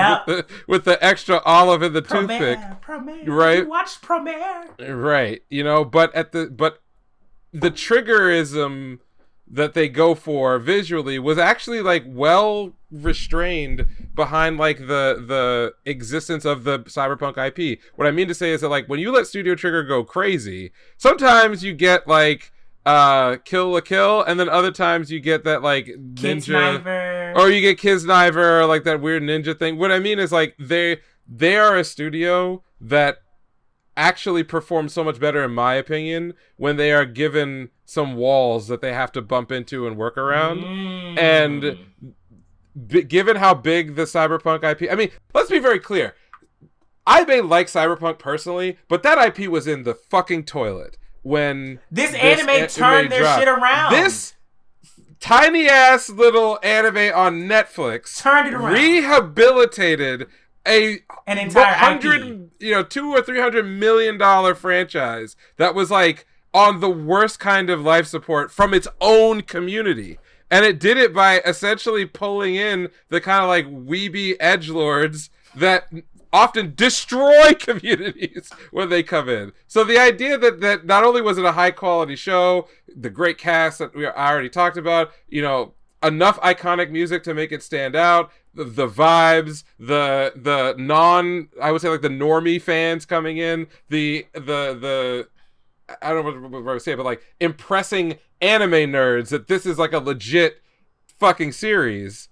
Speaker 2: with the extra olive in the toothpick.
Speaker 1: Promare,
Speaker 2: right?
Speaker 1: You watched Promare,
Speaker 2: right? But the triggerism that they go for visually was actually like well restrained behind like the existence of the Cyberpunk IP. What I mean to say is that like when you let Studio Trigger go crazy, sometimes you get like Kill la Kill, and then other times you get that like ninja, or you get Kisniver, or like that weird ninja thing. What I mean is like they are a studio that actually perform so much better, in my opinion, when they are given some walls that they have to bump into and work around. And given how big the Cyberpunk IP, I mean, let's be very clear. I may like Cyberpunk personally, but that IP was in the fucking toilet when
Speaker 1: this anime turned their shit around.
Speaker 2: This tiny ass little anime on Netflix
Speaker 1: turned it around,
Speaker 2: rehabilitated an entire
Speaker 1: IP.
Speaker 2: $200 or $300 million franchise that was like on the worst kind of life support from its own community. And it did it by essentially pulling in the kind of like weeby edgelords that often destroy communities when they come in. So the idea that not only was it a high quality show, the great cast that I already talked about, you know, enough iconic music to make it stand out, the vibes, the non, I would say like the normie fans coming in, the I don't know what I would say, but like impressing anime nerds that this is like a legit fucking series,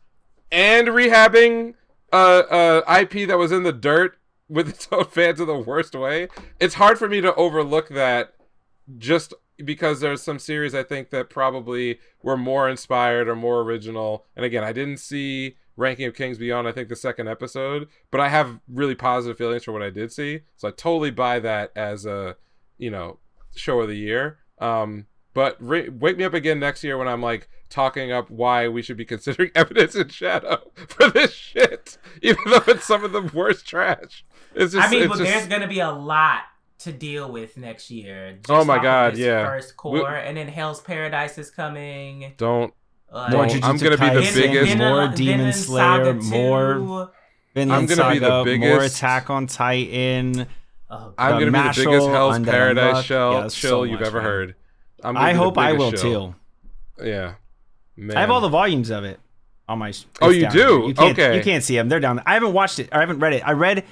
Speaker 2: and rehabbing IP that was in the dirt with its own fans in the worst way. It's hard for me to overlook that, just because there's some series I think that probably were more inspired or more original. And again, I didn't see Ranking of Kings Beyond, I think, the second episode, but I have really positive feelings for what I did see. So I totally buy that as a, you know, show of the year. But wake me up again next year when I'm like talking up why we should be considering Eminence and Shadow for this shit, even though it's some of the worst trash. It's just,
Speaker 1: there's gonna be a lot to deal with next year. Just
Speaker 2: oh my god, yeah.
Speaker 1: First core, and then Hell's Paradise is coming.
Speaker 2: More
Speaker 3: Jujutsu
Speaker 2: I'm gonna be the biggest.
Speaker 3: More Demon Slayer, more Vinland Saga, be the biggest. More Attack on Titan.
Speaker 2: I'm gonna be the biggest Hell's Paradise chill you've ever heard.
Speaker 3: I hope I will too.
Speaker 2: Yeah, man.
Speaker 3: I have all the volumes of it on my.
Speaker 2: Oh, you do?
Speaker 3: Okay. You can't see them. They're down there. I haven't watched it. I haven't read it. I read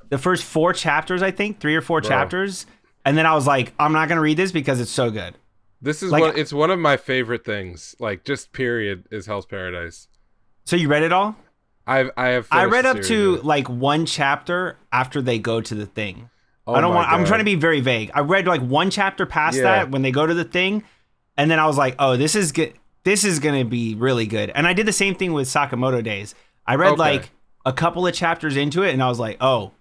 Speaker 3: the first 4 chapters, I think, 3 or 4 chapters, and then I was like, I'm not gonna read this because it's so good.
Speaker 2: This is like, it's one of my favorite things. Like, just period, is Hell's Paradise.
Speaker 3: So you read it all?
Speaker 2: I have.
Speaker 3: I read up to like 1 chapter after they go to the thing. I'm trying to be very vague. I read like 1 chapter past that when they go to the thing, and then I was like, oh, this is good. This is gonna be really good. And I did the same thing with Sakamoto Days. I read like a couple of chapters into it, and I was like, oh,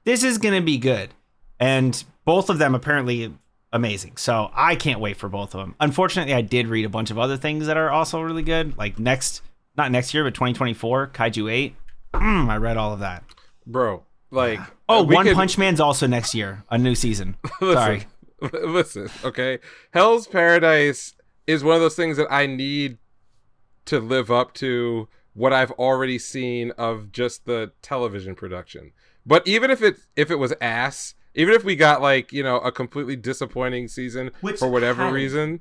Speaker 3: this is gonna be good. And both of them apparently amazing. So I can't wait for both of them. Unfortunately, I did read a bunch of other things that are also really good. Like not next year, but 2024, Kaiju 8. I read all of that.
Speaker 2: Bro. Like,
Speaker 3: One Punch Man's also next year, a new season. Sorry.
Speaker 2: Listen, okay. Hell's Paradise is one of those things that I need to live up to what I've already seen of just the television production. But even if it was ass, even if we got like, you know, a completely disappointing season for whatever reason,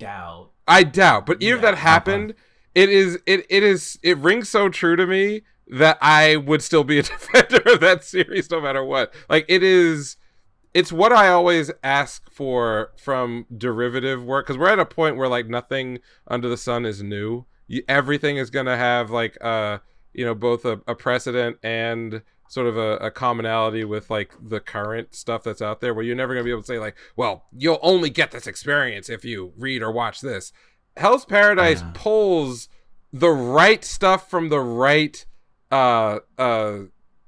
Speaker 2: I doubt. But even if that happened, it rings so true to me that I would still be a defender of that series no matter what. Like, it's what I always ask for from derivative work, because we're at a point where like nothing under the sun is new. Everything is gonna have like you know, both a precedent and sort of a commonality with like the current stuff that's out there, where you're never gonna be able to say like, well, you'll only get this experience if you read or watch this. Hell's Paradise pulls the right stuff from the right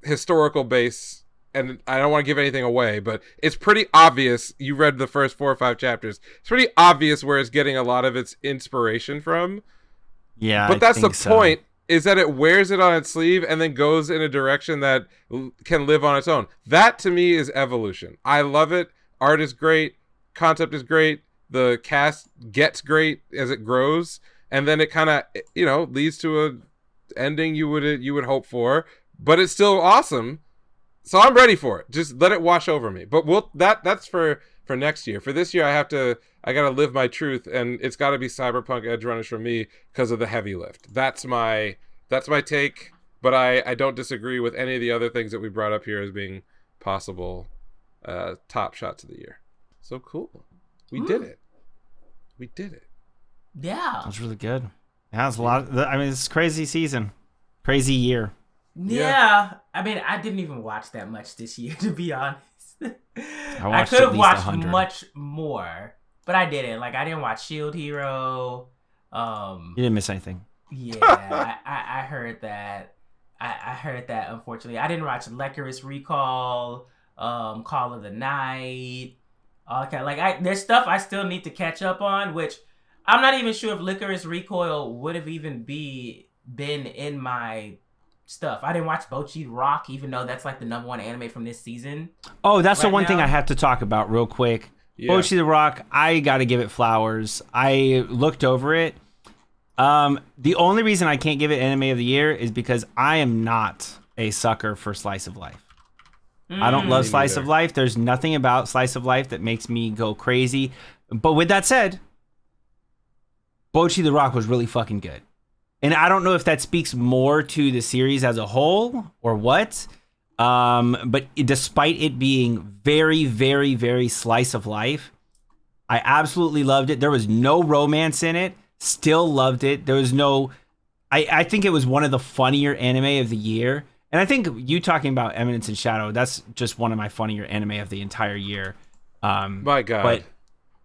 Speaker 2: historical base, and I don't want to give anything away, but it's pretty obvious. You read the first 4 or 5 chapters. It's pretty obvious where it's getting a lot of its inspiration from.
Speaker 3: Yeah,
Speaker 2: but that's the point, is that it wears it on its sleeve and then goes in a direction that can live on its own. That to me is evolution. I love it. Art is great. Concept is great. The cast gets great as it grows, and then it kind of, you know, leads to a ending you would hope for, but it's still awesome. So I'm ready for it. Just let it wash over me. But that's for next year. For this year, I gotta live my truth, and it's gotta be Cyberpunk Edgerunners for me because of the heavy lift. That's my take. But I don't disagree with any of the other things that we brought up here as being possible top shots of the year. So cool. We did it. We did it.
Speaker 1: Yeah.
Speaker 3: That was really good. Yeah, it's a lot. It's a crazy season. Crazy year.
Speaker 1: Yeah. I mean, I didn't even watch that much this year, to be honest.
Speaker 3: I
Speaker 1: could have watched much more, but I didn't. Like, I didn't watch Shield Hero.
Speaker 3: You didn't miss anything.
Speaker 1: Yeah, I heard that. I heard that, unfortunately. I didn't watch Licorice Recall, Call of the Night. Okay, like, there's stuff I still need to catch up on, which I'm not even sure if Licorice Recoil would have even been in my stuff. I didn't watch Bocchi Rock, even though that's like the #1 anime from this season.
Speaker 3: Oh, that's the one thing I have to talk about real quick. Yeah. Bocchi the Rock, I got to give it flowers. I looked over it. The only reason I can't give it Anime of the Year is because I am not a sucker for slice of life. I don't love
Speaker 2: Me
Speaker 3: slice
Speaker 2: neither.
Speaker 3: of life. There's nothing about slice of life that makes me go crazy. But with that said, Bocchi the Rock was really fucking good. And I don't know if that speaks more to the series as a whole or what. But despite it being very, very, very slice of life, I absolutely loved it. There was no romance in it. Still loved it. There was no... I think it was one of the funnier anime of the year. And I think you talking about Eminence and Shadow, that's just one of my funnier anime of the entire year.
Speaker 2: My God.
Speaker 3: But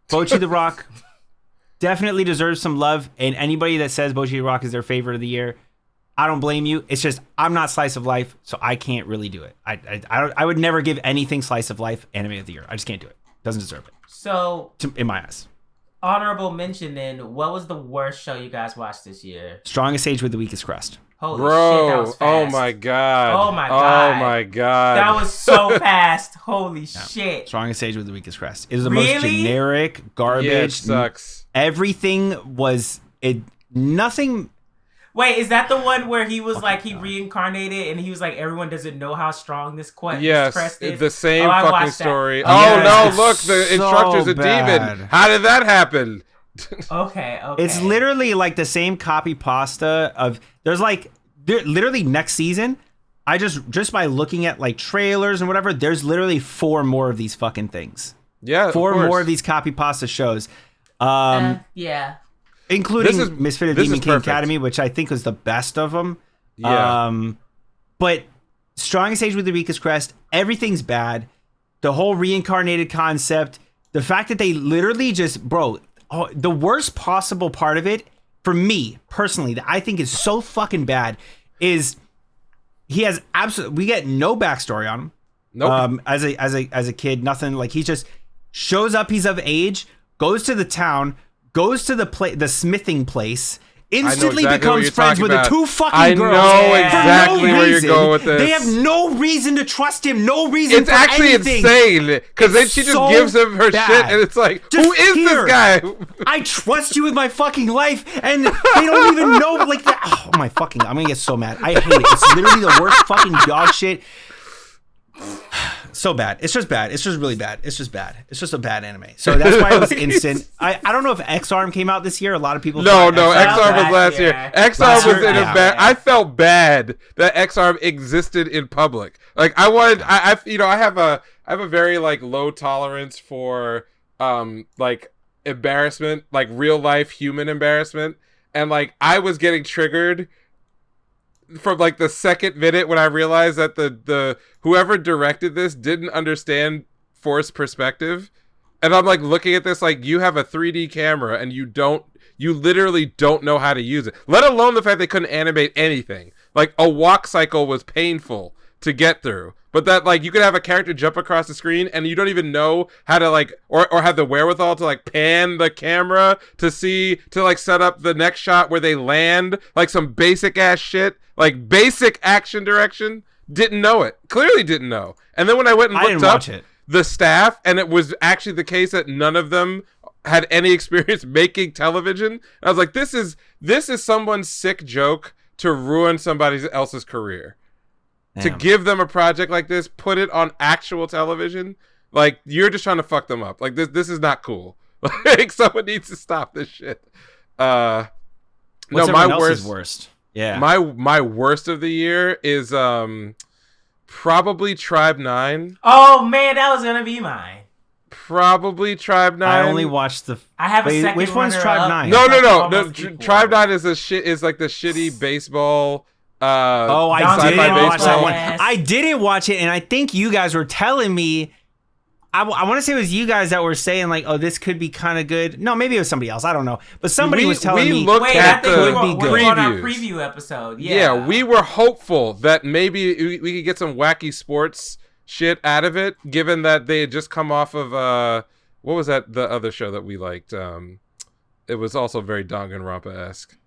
Speaker 3: Bocchi the Rock definitely deserves some love. And anybody that says Bocchi the Rock is their favorite of the year, I don't blame you. It's just I'm not slice of life, so I can't really do it. I would never give anything slice of life anime of the year. I just can't do it. Doesn't deserve it.
Speaker 1: So,
Speaker 3: In my eyes.
Speaker 1: honorable mention then, what was the worst show you guys watched this year?
Speaker 3: Strongest age with the weakest crest.
Speaker 1: Holy
Speaker 2: Bro,
Speaker 1: shit, that was fast.
Speaker 2: oh my God.
Speaker 1: Oh my God.
Speaker 2: Oh my God.
Speaker 1: That was so fast. Holy shit.
Speaker 3: Strongest age with the weakest crest. It is the
Speaker 1: Really?
Speaker 3: most generic garbage.
Speaker 2: Yeah, it sucks.
Speaker 3: Everything was nothing.
Speaker 1: Wait, is that the one where he was like, he reincarnated and he was like, everyone doesn't know how strong this
Speaker 2: Yes,
Speaker 1: crest is?
Speaker 2: the same
Speaker 1: I
Speaker 2: fucking
Speaker 1: watched that.
Speaker 2: story.
Speaker 3: Oh,
Speaker 2: Oh
Speaker 3: yes.
Speaker 2: no, look, the
Speaker 3: So
Speaker 2: instructor's a
Speaker 3: bad.
Speaker 2: demon. How did that happen?
Speaker 1: Okay.
Speaker 3: It's literally like the same copy pasta of. Literally next season. I just by looking at like trailers and whatever, there's literally 4 more of these fucking things.
Speaker 2: Yeah,
Speaker 3: 4
Speaker 2: course.
Speaker 3: more of these copy pasta shows.
Speaker 1: Yeah.
Speaker 3: Including Misfit
Speaker 2: this
Speaker 3: Demon
Speaker 2: is
Speaker 3: King
Speaker 2: perfect.
Speaker 3: Academy, which I think was the best of them.
Speaker 2: Yeah.
Speaker 3: But Strongest Age with the Weakest Crest, everything's bad. The whole reincarnated concept, the fact that they literally just, the worst possible part of it, for me personally, that I think is so fucking bad, is he has we get no backstory on him.
Speaker 2: Nope.
Speaker 3: As a kid, nothing. Like, he just shows up, he's of age, goes to the town, goes to the smithing place, instantly
Speaker 2: exactly what
Speaker 3: becomes
Speaker 2: you're
Speaker 3: friends
Speaker 2: talking
Speaker 3: with the
Speaker 2: about.
Speaker 3: 2 fucking
Speaker 2: I
Speaker 3: girls.
Speaker 2: know
Speaker 3: for
Speaker 2: exactly
Speaker 3: no
Speaker 2: where you're
Speaker 3: reason.
Speaker 2: going with this.
Speaker 3: They have no reason to trust him. No reason.
Speaker 2: It's
Speaker 3: for
Speaker 2: actually
Speaker 3: anything.
Speaker 2: insane because then she just
Speaker 3: so
Speaker 2: gives him her
Speaker 3: bad.
Speaker 2: shit, and it's like,
Speaker 3: Just
Speaker 2: who is
Speaker 3: here.
Speaker 2: this guy?
Speaker 3: I trust you with my fucking life, and they don't even know like that. Oh my fucking! I'm gonna get so mad. I hate it. It's literally the worst fucking dog shit. So bad. It's just bad. It's just really bad. It's just bad. It's just a bad anime. So that's why it was instant. I don't know if X-Arm came out this year. A lot of people.
Speaker 2: No,
Speaker 3: thought
Speaker 2: X-Arm was
Speaker 1: last
Speaker 2: last year.
Speaker 1: year.
Speaker 2: X-Arm
Speaker 3: Last
Speaker 2: was
Speaker 3: year?
Speaker 2: in a
Speaker 3: Yeah.
Speaker 2: bad. I felt bad that X-Arm existed in public. Like, I wanted, I have a very like low tolerance for like embarrassment, like real life human embarrassment, and like I was getting triggered from like the second minute when I realized that the whoever directed this didn't understand forced perspective. And I'm like looking at this like, you have a 3D camera and you literally don't know how to use it. Let alone the fact they couldn't animate anything. Like, a walk cycle was painful to get through. But that, like, you could have a character jump across the screen and you don't even know how to, like, or have the wherewithal to, like, pan the camera to set up the next shot where they land. Like, some basic ass shit. Like, basic action direction. Didn't know it. Clearly didn't know. And then when I went and looked up the staff, and it was actually the case that none of them had any experience making television. I was like, this is someone's sick joke to ruin somebody else's career.
Speaker 3: Damn.
Speaker 2: To give them a project like this, put it on actual television, like, you're just trying to fuck them up. Like, this is not cool. Like, someone needs to stop this shit.
Speaker 3: What's
Speaker 2: my
Speaker 3: worst? Yeah.
Speaker 2: My worst of the year is probably Tribe 9.
Speaker 1: Oh man, that was gonna be mine.
Speaker 2: Probably Tribe 9.
Speaker 3: I only watched
Speaker 1: I have a second.
Speaker 3: Which one's
Speaker 1: runner
Speaker 3: Tribe
Speaker 1: up.
Speaker 3: 9?
Speaker 2: No. Tribe 9 is like the shitty baseball.
Speaker 3: I
Speaker 1: Sci-fi
Speaker 3: didn't watch that
Speaker 1: baseball.
Speaker 3: one.
Speaker 1: Yes.
Speaker 3: I didn't watch it, and I think you guys were telling me. I want to say it was you guys that were saying like, "Oh, this could be kind of good." No, maybe it was somebody else. I don't know, but somebody was telling me.
Speaker 2: looked
Speaker 1: Wait,
Speaker 2: at
Speaker 1: I think
Speaker 2: the
Speaker 1: we're on our
Speaker 2: previews.
Speaker 1: preview episode. Yeah.
Speaker 2: We were hopeful that maybe we could get some wacky sports shit out of it, given that they had just come off of what was that, the other show that we liked? It was also very Danganronpa-esque.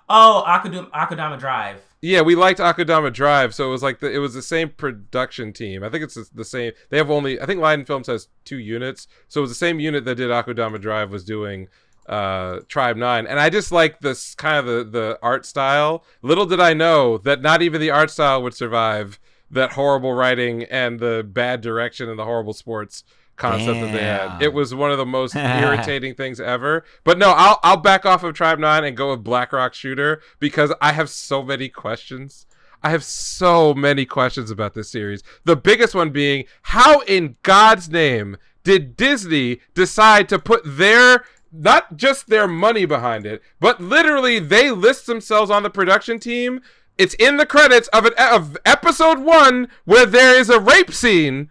Speaker 1: Oh, Akudama Drive.
Speaker 2: Yeah, we liked Akudama Drive, so it was like it was the same production team. I think it's the same. They have I think Leiden Films has 2 units, so it was the same unit that did Akudama Drive was doing Tribe 9, and I just like this kind of the art style. Little did I know that not even the art style would survive that horrible writing and the bad direction and the horrible sports concept that they had. It was one of the most irritating things ever. But no, I'll back off of Tribe 9 and go with Black Rock Shooter because I have so many questions. I have so many questions about this series. The biggest one being, how in God's name did Disney decide to put their, not just their money behind it, but literally they list themselves on the production team. It's in the credits of episode 1 where there is a rape scene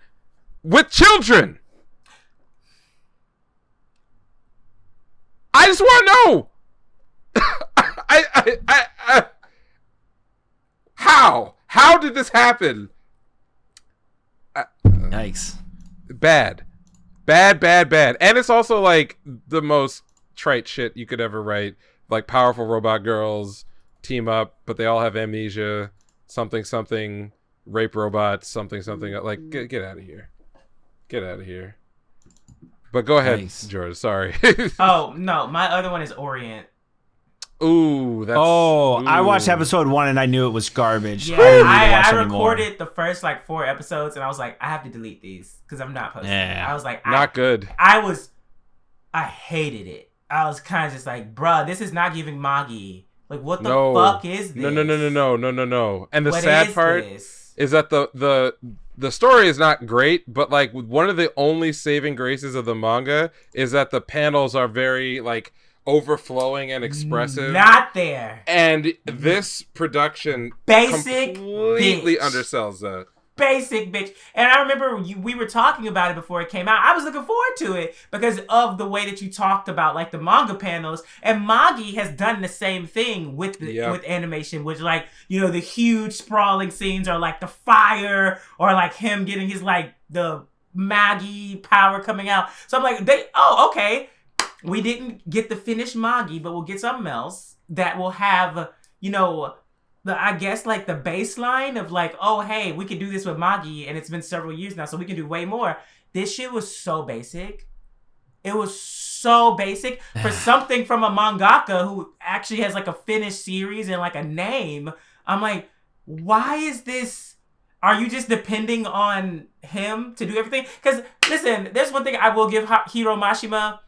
Speaker 2: with children. I just want to know. How did this happen?
Speaker 3: Yikes.
Speaker 2: Bad. And it's also like the most trite shit you could ever write. Like powerful robot girls team up, but they all have amnesia. Something. Rape robots. Something. Like, get out of here. Get out of here. But go ahead, nice. George. Sorry.
Speaker 1: Oh, no. My other one is Orient.
Speaker 2: Ooh, that's...
Speaker 3: I watched episode 1 and I knew it was garbage.
Speaker 1: Yeah, I recorded the first, 4 episodes and I was like, I have to delete these because I'm not posting it. I was like...
Speaker 2: Not good.
Speaker 1: I hated it. I was kind of just like, bruh, this is not giving Magi. Like, what the fuck is this?
Speaker 2: No. And the sad part is that the story is not great, but like one of the only saving graces of the manga is that the panels are very like overflowing and expressive.
Speaker 1: Not there.
Speaker 2: And this production
Speaker 1: basic
Speaker 2: completely
Speaker 1: bitch.
Speaker 2: Undersells that.
Speaker 1: Basic bitch. And I remember we were talking about it before it came out. I was looking forward to it because of the way that you talked about like the manga panels. And Magi has done the same thing with with animation, which like, you know, the huge sprawling scenes are like the fire or like him getting his like the Magi power coming out. So I'm like, okay. We didn't get the finished Magi, but we'll get something else that will have, you know, I guess like the baseline of like, oh, hey, we can do this with Magi and it's been several years now, so we can do way more. This shit was so basic. It was so basic for something from a mangaka who actually has like a finished series and like a name. I'm like, why is this? Are you just depending on him to do everything? Because listen, there's one thing I will give Hiro Mashima.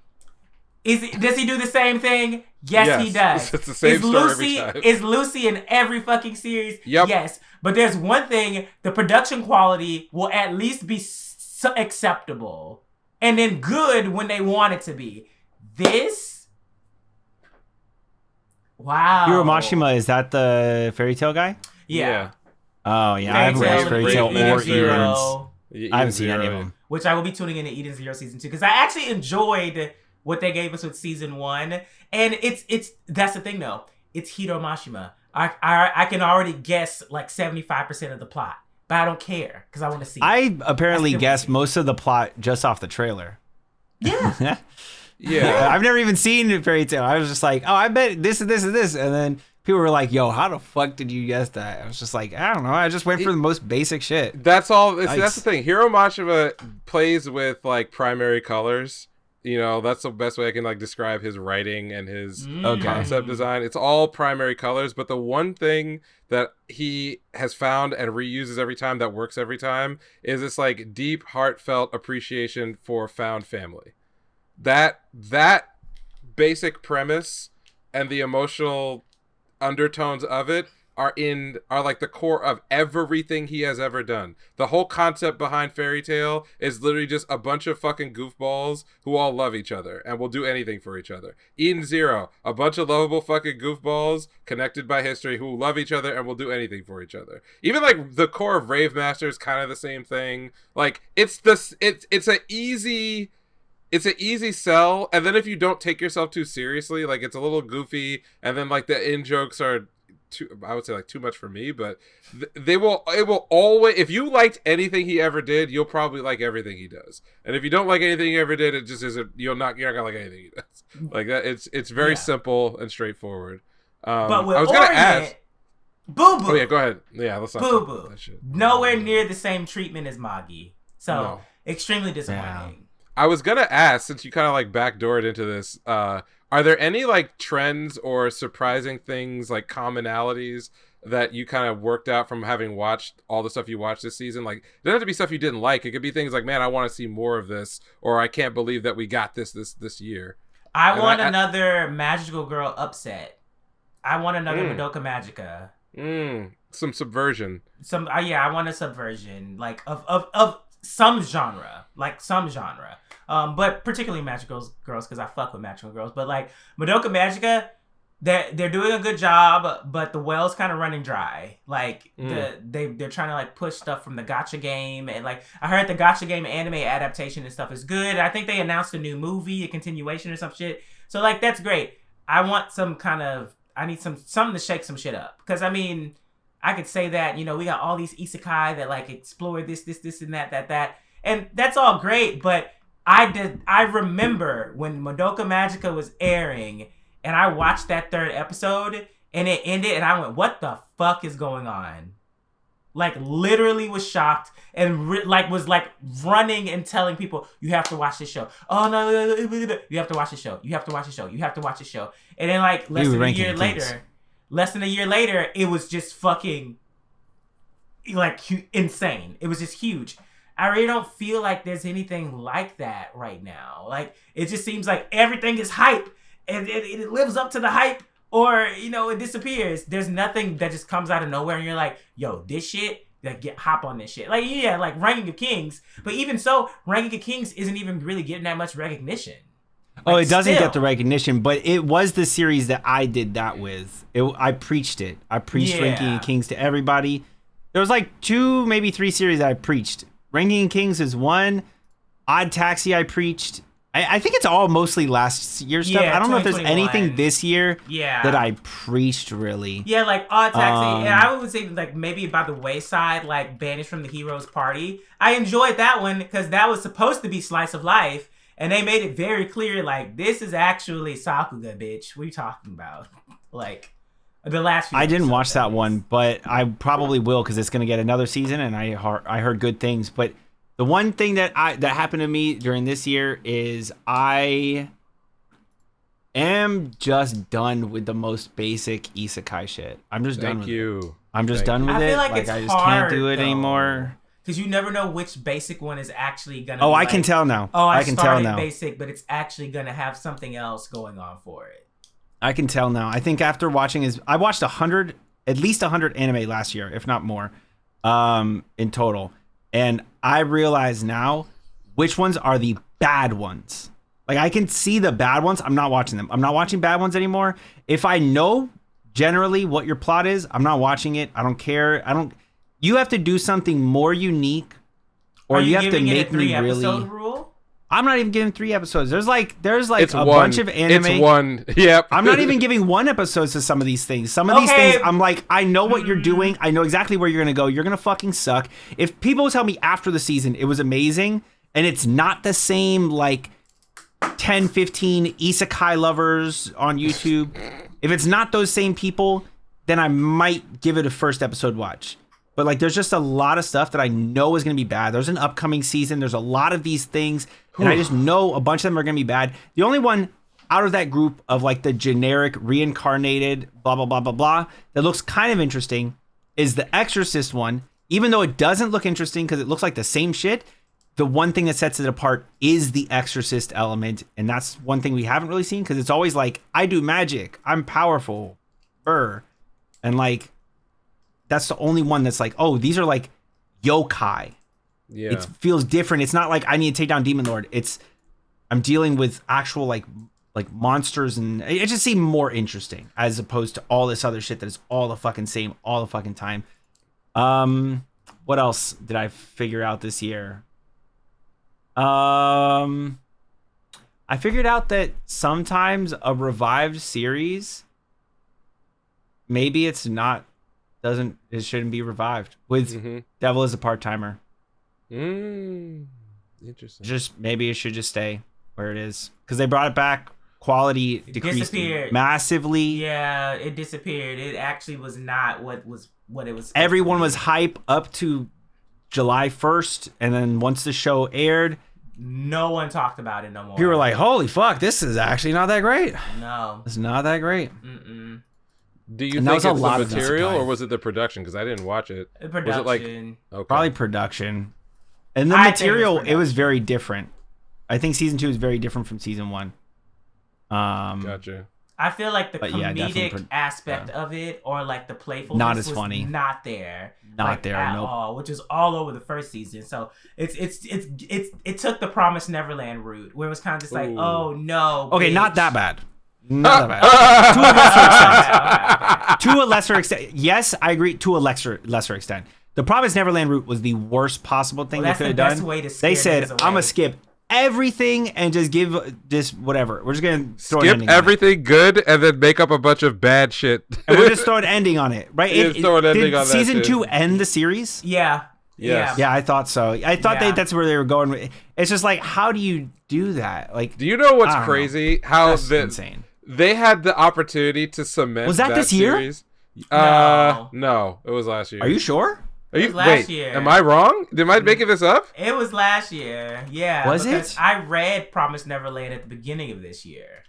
Speaker 1: Does he do the same thing? Yes, he does.
Speaker 2: It's the same story every time.
Speaker 1: Is Lucy in every fucking series?
Speaker 2: Yep.
Speaker 1: Yes. But there's one thing, the production quality will at least be acceptable. And then good when they want it to be. This? Wow.
Speaker 3: Hiro Mashima, is that the Fairy Tail guy?
Speaker 1: Yeah.
Speaker 3: Oh, yeah. I haven't watched Fairy Tail or Eden's. I haven't seen any of them.
Speaker 1: Which I will be tuning in to Eden Zero Season 2. Because I actually enjoyed what they gave us with season 1. And it's that's the thing though. It's Hiro Mashima. I can already guess like 75% of the plot. But I don't care because I want to see it.
Speaker 3: I apparently guessed most of the plot just off the trailer.
Speaker 1: Yeah.
Speaker 2: Yeah.
Speaker 3: I've never even seen Fairy Tail. I was just like, oh, I bet this and this and this. And then people were like, yo, how the fuck did you guess that? I was just like, I don't know. I just went for the most basic shit.
Speaker 2: That's all. That's the thing. Hiro Mashima plays with like primary colors. You know, that's the best way I can like describe his writing and his concept design. It's all primary colors, but the one thing that he has found and reuses every time that works every time is this like deep, heartfelt appreciation for found family. That basic premise and the emotional undertones of it are like the core of everything he has ever done. The whole concept behind Fairy Tail is literally just a bunch of fucking goofballs who all love each other and will do anything for each other. Eden Zero, a bunch of lovable fucking goofballs connected by history who love each other and will do anything for each other. Even like the core of Rave Master is kind of the same thing. Like it's an easy sell, and then if you don't take yourself too seriously, like it's a little goofy, and then like the in jokes are I would say like too much for me, but it will always, if you liked anything he ever did, you'll probably like everything he does. And if you don't like anything he ever did, it just isn't, you're not gonna like anything he does. Like that, it's very simple and straightforward.
Speaker 1: But with
Speaker 2: I was gonna ask,
Speaker 1: Boo Boo.
Speaker 2: Oh yeah, go ahead. Yeah, let's not
Speaker 1: Boo Boo. Nowhere near the same treatment as Magi. So extremely disappointing.
Speaker 3: Yeah.
Speaker 2: I was gonna ask, since you kind of like backdoored into this, are there any like trends or surprising things, like commonalities that you kind of worked out from having watched all the stuff you watched this season? Like, it doesn't have to be stuff you didn't like. It could be things like, man, I want to see more of this, or I can't believe that we got this year.
Speaker 1: I want another magical girl upset. I want another Madoka Magica.
Speaker 2: Some subversion.
Speaker 1: I want a subversion, like of some genre, but particularly magical girls because I fuck with magical girls. But like Madoka Magica, they're doing a good job, but the well's kind of running dry. Like they're trying to like push stuff from the gacha game, and like I heard the gacha game anime adaptation and stuff is good. I think they announced a new movie, a continuation or some shit. So like that's great. I want I need something to shake some shit up, because I mean, I could say that, you know, we got all these isekai that like explore this and that, and that's all great. But I remember when Madoka Magica was airing, and I watched that 3rd episode, and it ended, and I went, "What the fuck is going on?" Like literally was shocked, and was running and telling people, "You have to watch this show." "Oh no, you have to watch this show. You have to watch this show. You have to watch this show." And then like less than a year later, it was just fucking like insane. It was just huge. I really don't feel like there's anything like that right now. Like it just seems like everything is hype, and it lives up to the hype, or you know, it disappears. There's nothing that just comes out of nowhere, and you're like, "Yo, this shit." Like hop on this shit. Like yeah, like Ranking of Kings, but even so, Ranking of Kings isn't even really getting that much recognition.
Speaker 3: Like, it doesn't get the recognition, but it was the series that I did that with. I preached it. I preached Ranking of Kings to everybody. There was like 2, maybe 3 series that I preached. Ranking of Kings is one. Odd Taxi I preached. I think it's all mostly last year stuff. I don't know if there's anything this year that I preached really.
Speaker 1: Yeah, like Odd Taxi. And I would say like maybe by the wayside, like Banished from the Hero's Party. I enjoyed that one because that was supposed to be slice of life. And they made it very clear, like, this is actually Sakuga, bitch. What are you talking about? Like, the last few
Speaker 3: I didn't watch that one, but I probably will because it's going to get another season, and I heard good things. But the one thing that happened to me during this year is I am just done with the most basic isekai shit. I'm just done with it. I'm just done with it. I feel like
Speaker 1: I
Speaker 3: just can't do it anymore.
Speaker 1: Because you never know which basic one is actually going
Speaker 3: to I can tell now.
Speaker 1: I can tell now. Basic, but it's actually going to have something else going on for it.
Speaker 3: I can tell now. I think after watching I watched at least 100 anime last year, if not more, in total. And I realize now which ones are the bad ones. Like I can see the bad ones. I'm not watching them. I'm not watching bad ones anymore. If I know generally what your plot is, I'm not watching it. I don't care. You have to do something more unique, or you have to make me really. Rule? I'm not even giving 3 episodes. There's like bunch of anime.
Speaker 2: It's one. Yep.
Speaker 3: I'm not even giving 1 episodes to some of these things. Some of these things, I'm like, I know what you're doing. I know exactly where you're gonna go. You're gonna fucking suck. If people tell me after the season it was amazing, and it's not the same like 10, 15 isekai lovers on YouTube, if it's not those same people, then I might give it a first episode watch. But like, there's just a lot of stuff that I know is going to be bad. There's an upcoming season. There's a lot of these things, and I just know a bunch of them are going to be bad. The only one out of that group of like the generic reincarnated blah, blah, blah, blah, blah, that looks kind of interesting is the Exorcist one. Even though it doesn't look interesting because it looks like the same shit, the one thing that sets it apart is the Exorcist element. And that's one thing we haven't really seen, because it's always like, I do magic. I'm powerful. And like, that's the only one that's like, oh, these are like yokai. Yeah. It feels different. It's not like I need to take down Demon Lord. I'm dealing with actual like monsters, and it just seemed more interesting as opposed to all this other shit that is all the fucking same all the fucking time. What else did I figure out this year? I figured out that sometimes a revived series, maybe it shouldn't be revived with Devil is a Part-Timer.
Speaker 2: Interesting.
Speaker 3: Just maybe it should just stay where it is, because they brought it back. Quality decreased massively.
Speaker 1: Yeah, it disappeared. It actually was not what it was.
Speaker 3: Everyone was hype up to July 1st, and then once the show aired,
Speaker 1: no one talked about it no more.
Speaker 3: People were like, "Holy fuck, this is actually not that great."
Speaker 1: No,
Speaker 3: it's not that great.
Speaker 2: Do you
Speaker 3: And that
Speaker 2: think
Speaker 3: was a
Speaker 2: it's the
Speaker 3: lot of
Speaker 2: material
Speaker 3: isekai.
Speaker 2: or was it the production? Because I didn't watch it.
Speaker 1: The
Speaker 2: Was it like
Speaker 1: production.
Speaker 2: okay?
Speaker 3: Probably production. And the
Speaker 1: I think it was
Speaker 3: material, it was
Speaker 1: production.
Speaker 3: very different. I think season 2 is very different from season 1.
Speaker 2: Gotcha.
Speaker 1: I feel like the
Speaker 3: But yeah, definitely
Speaker 1: comedic aspect of it, or like the playfulness,
Speaker 3: Not as
Speaker 1: was
Speaker 3: funny.
Speaker 1: not there,
Speaker 3: Not
Speaker 1: like,
Speaker 3: there,
Speaker 1: at
Speaker 3: nope.
Speaker 1: all, which is all over the first season. So it took the Promised Neverland route, where it was kind of just like,
Speaker 2: Ooh.
Speaker 1: oh no.
Speaker 3: Okay,
Speaker 1: bitch.
Speaker 3: not that bad. Not that bad. To a lesser extent. Yes, I agree. To a lesser extent. The Promised Neverland route was the worst possible thing
Speaker 1: Well,
Speaker 3: they
Speaker 1: that's
Speaker 3: could have
Speaker 1: the best
Speaker 3: done.
Speaker 1: way to scare
Speaker 3: They said,
Speaker 1: niggas
Speaker 3: "I'm
Speaker 1: away."
Speaker 3: gonna skip everything and just give just whatever. We're just gonna throw an
Speaker 2: Skip
Speaker 3: ending on it.
Speaker 2: everything good and then make up a bunch of bad shit.
Speaker 3: And we're just throwing an ending on it, right?
Speaker 2: Yeah, just throw an ending
Speaker 3: did
Speaker 2: on that
Speaker 3: season
Speaker 2: shit.
Speaker 3: 2 end the series?
Speaker 1: Yeah.
Speaker 2: Yes.
Speaker 3: Yeah, I thought so. I thought
Speaker 1: Yeah.
Speaker 3: that's where they were going with. It's just like, how do you do that? Like,
Speaker 2: Do you know what's
Speaker 3: I don't know.
Speaker 2: crazy? How
Speaker 3: that's
Speaker 2: the,
Speaker 3: insane.
Speaker 2: they had the opportunity to cement
Speaker 3: Was that this year?
Speaker 2: series.
Speaker 1: No.
Speaker 2: No, it was last year.
Speaker 3: Are you sure?
Speaker 2: Are you
Speaker 1: It was last
Speaker 2: wait?
Speaker 1: year.
Speaker 2: Am I wrong? Am I making this up?
Speaker 1: It was last year. Yeah.
Speaker 3: Was
Speaker 1: because
Speaker 3: it?
Speaker 1: I read Promised Neverland at the beginning of this year.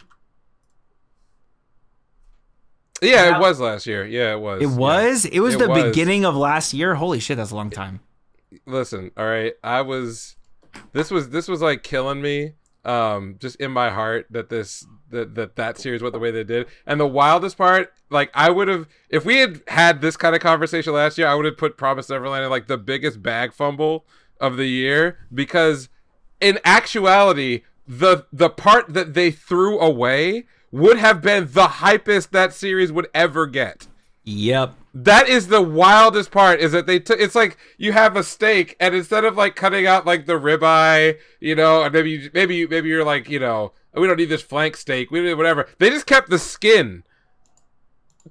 Speaker 2: Yeah,
Speaker 1: Now-
Speaker 2: it was last year. Yeah, it was.
Speaker 3: It was? It was
Speaker 2: It
Speaker 3: the
Speaker 2: was.
Speaker 3: beginning of last year? Holy shit, that's a long time.
Speaker 2: Listen, all right. This was like killing me. Just in my heart that that series went the way they did. And the wildest part, like I would have, if we had this kind of conversation last year, I would have put Promised Neverland in like the biggest bag fumble of the year, because in actuality, the part that they threw away would have been the hypest that series would ever get.
Speaker 3: Yep.
Speaker 2: That is the wildest part, is that they took, it's like you have a steak and instead of like cutting out like the ribeye, you know, and maybe you're like, you know, we don't need this flank steak, we need whatever. They just kept the skin.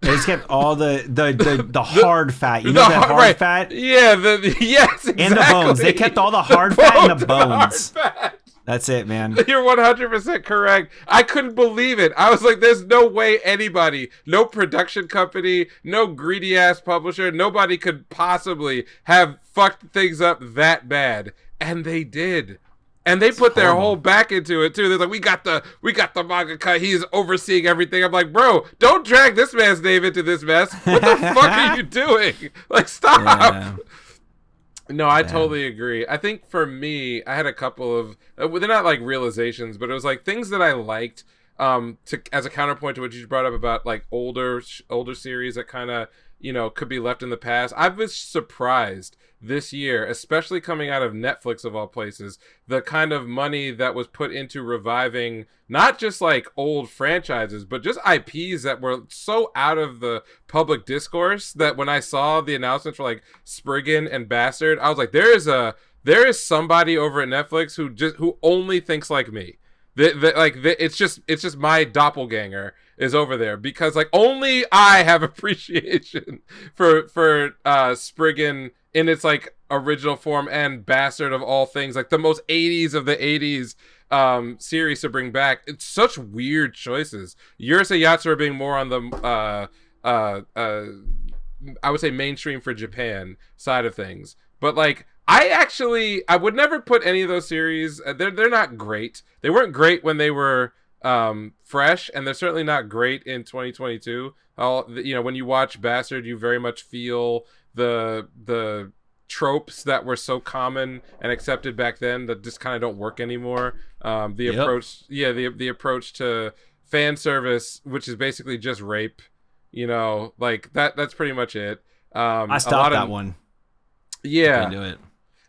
Speaker 3: They just kept all the hard fat. You know that hard
Speaker 2: right.
Speaker 3: fat?
Speaker 2: Yeah, yes, exactly.
Speaker 3: And the bones. They kept all the hard fat and the bones.
Speaker 2: hard fat.
Speaker 3: That's it, man.
Speaker 2: You're 100% correct. I couldn't believe it. I was like, there's no way anybody, no production company, no greedy ass publisher, nobody could possibly have fucked things up that bad. And they did. And they put their whole back into it too. They're like, we got the manga cut. He's overseeing everything. I'm like, bro, don't drag this man's name into this mess. What the fuck are you doing? Like, stop.
Speaker 3: Yeah.
Speaker 2: No, I totally agree. I think for me, I had a couple of they're not like realizations, but it was like things that I liked to as a counterpoint to what you brought up about like older series that kind of, you know, could be left in the past. I was surprised this year, especially coming out of Netflix of all places, the kind of money that was put into reviving not just like old franchises, but just IPs that were so out of the public discourse that when I saw the announcements for like Spriggan and Bastard, I was like, there is somebody over at Netflix who only thinks like me. It's just my doppelganger is over there, because like only I have appreciation for Spriggan in its like original form, and Bastard of all things, like the most 80s of the 80s series to bring back. It's such weird choices. Urusei Yatsura being more on the I would say mainstream for Japan side of things, but like I would never put any of those series. They're not great. They weren't great when they were fresh, and they're certainly not great in 2022. When you watch Bastard, you very much feel the tropes that were so common and accepted back then that just kind of don't work anymore. The approach to fan service, which is basically just rape, you know, like that's pretty much it.
Speaker 3: I stopped that one.
Speaker 2: Yeah.
Speaker 3: I do it.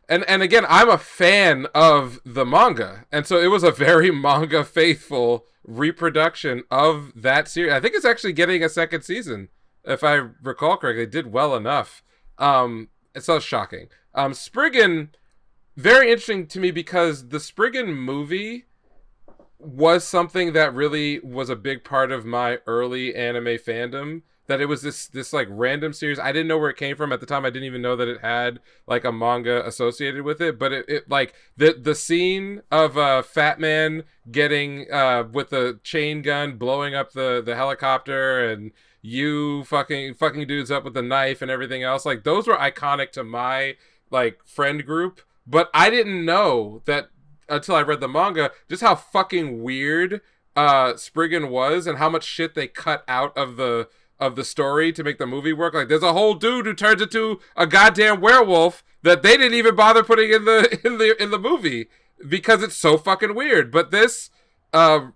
Speaker 2: And again, I'm a fan of the manga, and so it was a very manga faithful reproduction of that series. I think it's actually getting a second season, if I recall correctly. It did well enough. It's so shocking. Spriggan, very interesting to me, because the Spriggan movie was something that really was a big part of my early anime fandom. That it was this like random series. I didn't know where it came from at the time. I didn't even know that it had like a manga associated with it. But it like the scene of Fat Man getting with the chain gun blowing up the helicopter, and you fucking dudes up with the knife and everything else. Like those were iconic to my like friend group. But I didn't know that until I read the manga, just how fucking weird Spriggan was, and how much shit they cut out of the of the story to make the movie work. Like, there's a whole dude who turns into a goddamn werewolf that they didn't even bother putting in the movie because it's so fucking weird. But this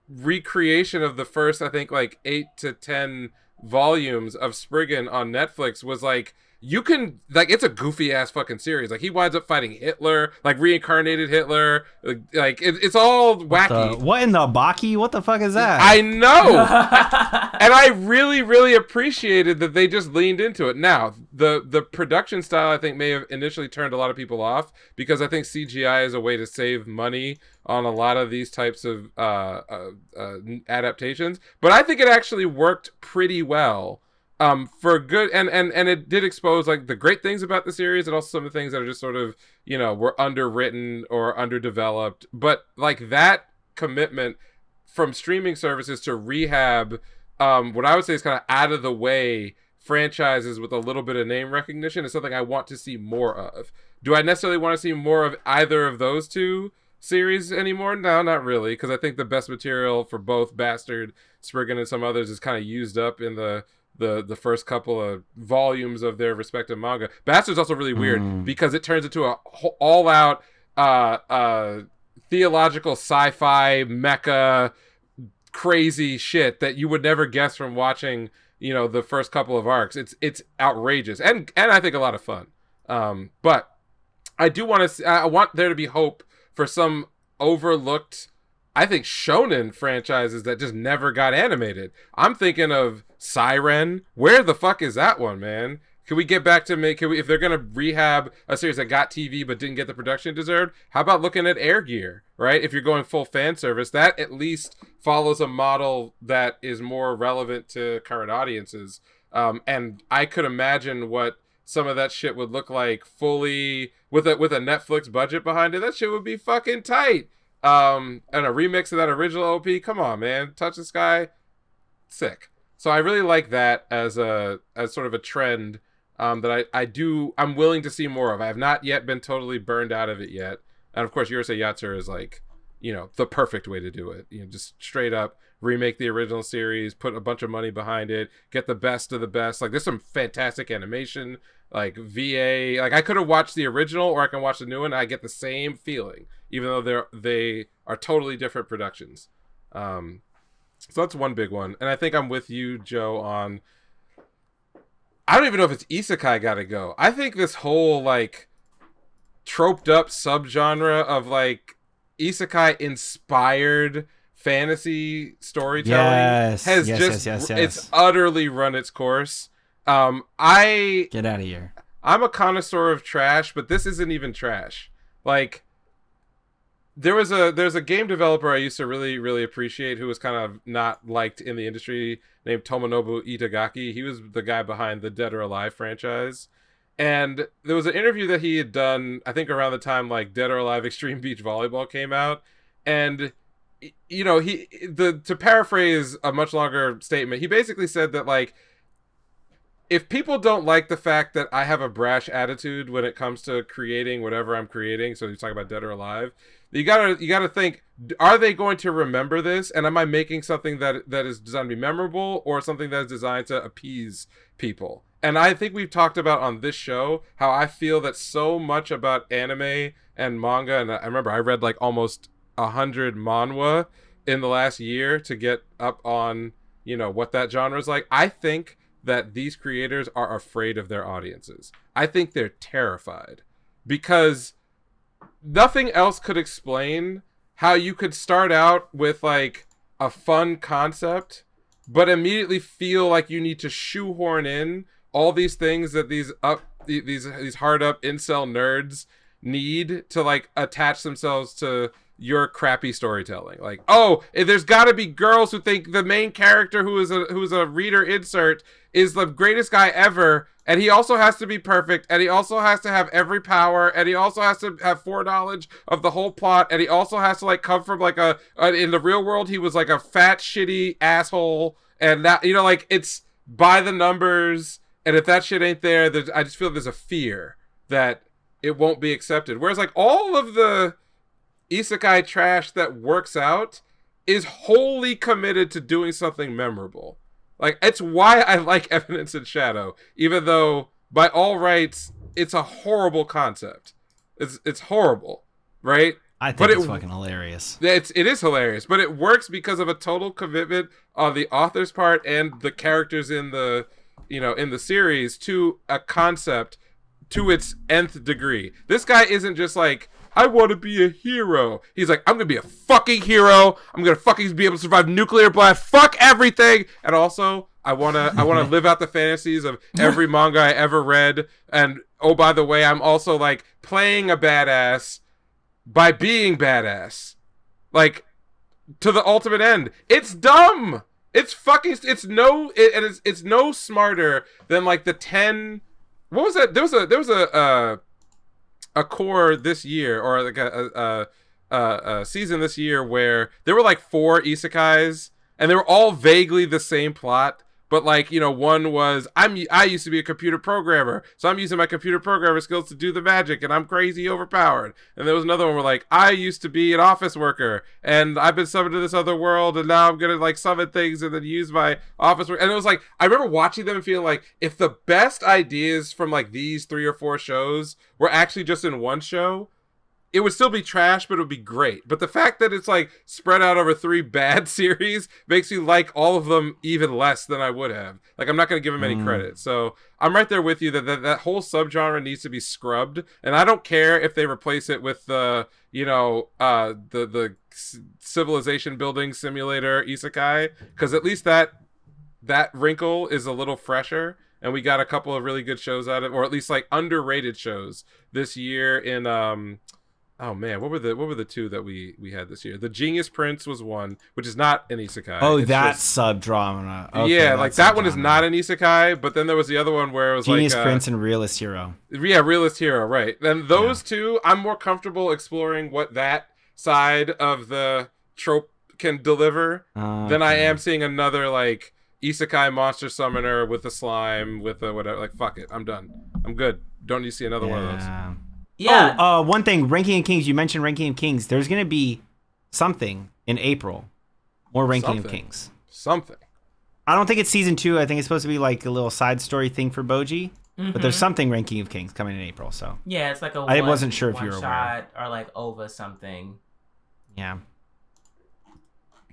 Speaker 2: recreation of the first, I think, like 8 to 10 volumes of Spriggan on Netflix was like, you can, like, it's a goofy ass fucking series. Like, he winds up fighting Hitler, like reincarnated Hitler. Like, it's all wacky.
Speaker 3: What in the Baki? What the fuck is that?
Speaker 2: I know. And I really, really appreciated that they just leaned into it. Now, the production style, I think, may have initially turned a lot of people off because I think CGI is a way to save money on a lot of these types of adaptations. But I think it actually worked pretty well. For good, and it did expose like the great things about the series and also some of the things that are just sort of, you know, were underwritten or underdeveloped. But like that commitment from streaming services to rehab, what I would say is kind of out of the way franchises with a little bit of name recognition is something I want to see more of. Do I necessarily want to see more of either of those two series anymore? No, not really, because I think the best material for both Bastard, Spriggan, and some others is kind of used up in the first couple of volumes of their respective manga. Bastard's also really weird because it turns into a all-out theological sci-fi mecha crazy shit that you would never guess from watching, you know, the first couple of arcs. It's outrageous and I think a lot of fun. But I do want to I want there to be hope for some overlooked, I think, shonen franchises that just never got animated. I'm thinking of Siren. Where the fuck is that one, man? Can we get back to if they're gonna rehab a series that got TV but didn't get the production it deserved? How about looking at Air Gear, right? If you're going full fan service, that at least follows a model that is more relevant to current audiences. And I could imagine what some of that shit would look like fully with a Netflix budget behind it. That shit would be fucking tight. And a remix of that original OP. Come on, man. Touch the Sky. Sick. So I really like that as sort of a trend that I'm willing to see more of. I have not yet been totally burned out of it yet. And of course, Urusei Yatsura is like, you know, the perfect way to do it. You know, just straight up remake the original series, put a bunch of money behind it, get the best of the best. Like, there's some fantastic animation, like VA. Like, I could have watched the original or I can watch the new one. And I get the same feeling, even though they are totally different productions. So that's one big one. And I think I'm with you, Joe, on, I don't even know if it's isekai gotta go. I think this whole like troped up subgenre of like isekai inspired fantasy storytelling it's utterly run its course.
Speaker 3: Get out of here.
Speaker 2: I'm a connoisseur of trash, but this isn't even trash. Like, there's a game developer I used to really, really appreciate who was kind of not liked in the industry named Tomonobu Itagaki. He was the guy behind the Dead or Alive franchise. And there was an interview that he had done, I think around the time like Dead or Alive Extreme Beach Volleyball came out. And, you know, to paraphrase a much longer statement, he basically said that like, if people don't like the fact that I have a brash attitude when it comes to creating whatever I'm creating, so he's talking about Dead or Alive, you gotta think, are they going to remember this? And am I making something that is designed to be memorable or something that is designed to appease people? And I think we've talked about on this show how I feel that so much about anime and manga, and I remember I read like almost 100 manhwa in the last year to get up on, you know, what that genre is like. I think that these creators are afraid of their audiences. I think they're terrified because nothing else could explain how you could start out with like a fun concept, but immediately feel like you need to shoehorn in all these things that these hard up incel nerds need to like attach themselves to your crappy storytelling. Like, oh, there's got to be girls who think the main character who is a reader insert is the greatest guy ever, and he also has to be perfect, and he also has to have every power, and he also has to have foreknowledge of the whole plot, and he also has to like come from like in the real world he was like a fat shitty asshole, and that, you know, like, it's by the numbers, and if that shit ain't there, I just feel there's a fear that it won't be accepted. Whereas like all of the isekai trash that works out is wholly committed to doing something memorable. Like, it's why I like Eminence and Shadow, even though by all rights it's a horrible concept. It's horrible, right?
Speaker 3: I think it's fucking hilarious.
Speaker 2: It is hilarious, but it works because of a total commitment on the author's part and the characters in the in the series to a concept to its nth degree. This guy isn't just like, I want to be a hero. He's like, I'm gonna be a fucking hero. I'm gonna fucking be able to survive nuclear blast. Fuck everything. And also, I wanna live out the fantasies of every manga I ever read. And oh, by the way, I'm also like playing a badass by being badass, like to the ultimate end. It's dumb. It's fucking. It's no smarter than like the 10. What was that? There was a core this year, or like a season this year where there were like 4 isekais and they were all vaguely the same plot, but like, one was I used to be a computer programmer, so I'm using my computer programmer skills to do the magic and I'm crazy overpowered. And there was another one where like, I used to be an office worker and I've been summoned to this other world and now I'm gonna like summon things and then use my office work. And it was like, I remember watching them and feeling like, if the best ideas from like these 3 or 4 shows were actually just in one show, it would still be trash, but it would be great. But the fact that it's like spread out over 3 bad series makes you like all of them even less than I would have. Like, I'm not going to give them any credit. So I'm right there with you that whole subgenre needs to be scrubbed. And I don't care if they replace it with the civilization building simulator isekai, because at least that wrinkle is a little fresher. And we got a couple of really good shows out of it, or at least like underrated shows this year in oh man, what were the 2 that we had this year? The Genius Prince was one, which is not an isekai.
Speaker 3: Oh, it's that sub-drama. Okay,
Speaker 2: yeah, like that one is not an isekai, but then there was the other one where it was
Speaker 3: Genius
Speaker 2: like
Speaker 3: Prince and Realist Hero.
Speaker 2: Yeah, Realist Hero, right. And those 2, I'm more comfortable exploring what that side of the trope can deliver than I am seeing another like isekai monster summoner with a slime with a whatever. Like, fuck it, I'm done. I'm good. Don't need to see another one of those.
Speaker 1: Yeah.
Speaker 3: Oh, one thing, Ranking of Kings. You mentioned Ranking of Kings. There's going to be something in April. More Ranking of Kings.
Speaker 2: Something.
Speaker 3: I don't think it's season 2. I think it's supposed to be like a little side story thing for Boji. But there's something Ranking of Kings coming in April. So
Speaker 1: yeah, it's like a
Speaker 3: I wasn't sure if you were aware.
Speaker 1: Or like OVA something.
Speaker 3: Yeah.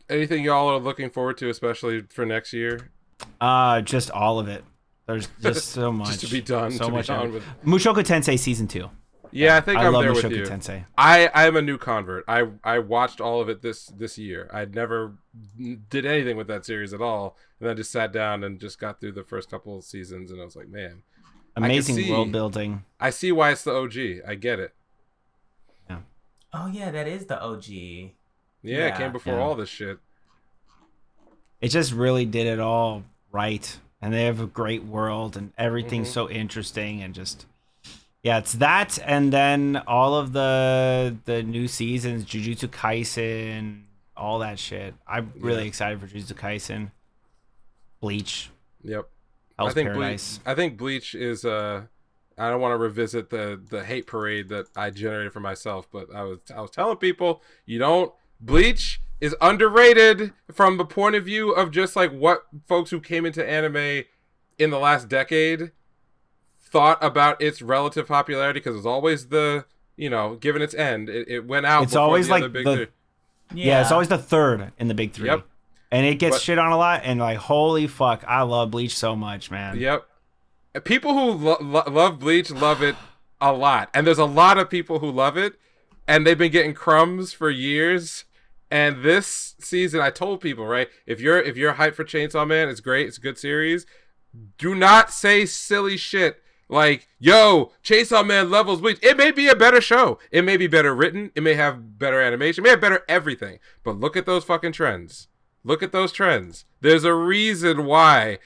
Speaker 2: Anything y'all are looking forward to, especially for next year?
Speaker 3: Just all of it. There's just so much.
Speaker 2: Just to be done.
Speaker 3: So much.
Speaker 2: With...
Speaker 3: Mushoku Tensei season 2.
Speaker 2: Yeah, I think I'm there
Speaker 3: Mushoku
Speaker 2: with you.
Speaker 3: Tensei.
Speaker 2: I'm a new convert. I watched all of it this year. I never did anything with that series at all, and I just sat down and just got through the first couple of seasons, and I was like, man,
Speaker 3: amazing world building.
Speaker 2: I see why it's the OG. I get it.
Speaker 3: Yeah.
Speaker 1: Oh yeah, that is the OG.
Speaker 2: Yeah, it came before all this shit.
Speaker 3: It just really did it all right, and they have a great world, and everything's so interesting, and just. Yeah, it's that, and then all of the new seasons, Jujutsu Kaisen, all that shit. I'm really excited for Jujutsu Kaisen. Bleach.
Speaker 2: Yep.
Speaker 3: Hell's Paradise.
Speaker 2: I think Bleach is I don't want to revisit the hate parade that I generated for myself, but I was telling people, Bleach is underrated from the point of view of just like what folks who came into anime in the last decade thought about its relative popularity, because it was always given its end, it went out.
Speaker 3: It's always like
Speaker 2: big three.
Speaker 3: Yeah, it's always the third in the big 3.
Speaker 2: Yep.
Speaker 3: And it gets shit on a lot, and like, holy fuck, I love Bleach so much, man.
Speaker 2: Yep. People who love Bleach love it a lot, and there's a lot of people who love it, and they've been getting crumbs for years. And this season, I told people, right, if you're hyped for Chainsawman, it's great, it's a good series. Do not say silly shit like, yo, Chainsawman levels Bleach. It may be a better show. It may be better written. It may have better animation. It may have better everything. But look at those fucking trends. Look at those trends. There's a reason why,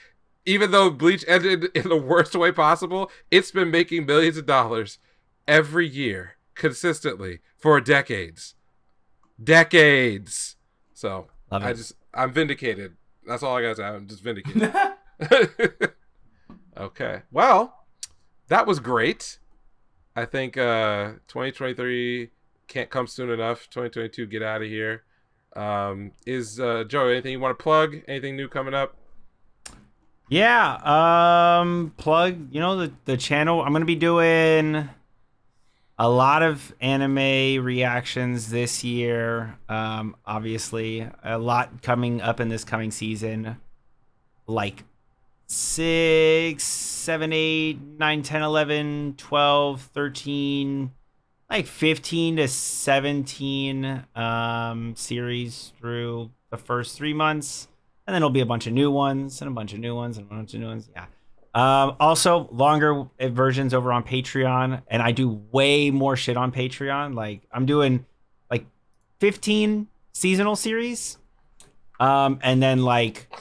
Speaker 2: even though Bleach ended in the worst way possible, it's been making millions of dollars every year, consistently, for decades. Decades. So, I'm vindicated. That's all I gotta say. I'm just vindicated. Okay. Well, that was great. I think 2023 can't come soon enough. 2022, get out of here. Joe, anything you want to plug? Anything new coming up?
Speaker 3: Yeah, plug, the channel. I'm gonna be doing a lot of anime reactions this year. Obviously, a lot coming up in this coming season. Like 6, 7, 8, 9, 10, 11, 12, 13, like 15 to 17 series through the first 3 months. And then there'll be a bunch of new ones and a bunch of new ones and a bunch of new ones. Yeah. Also, longer versions over on Patreon. And I do way more shit on Patreon. Like, I'm doing like 15 seasonal series. And then like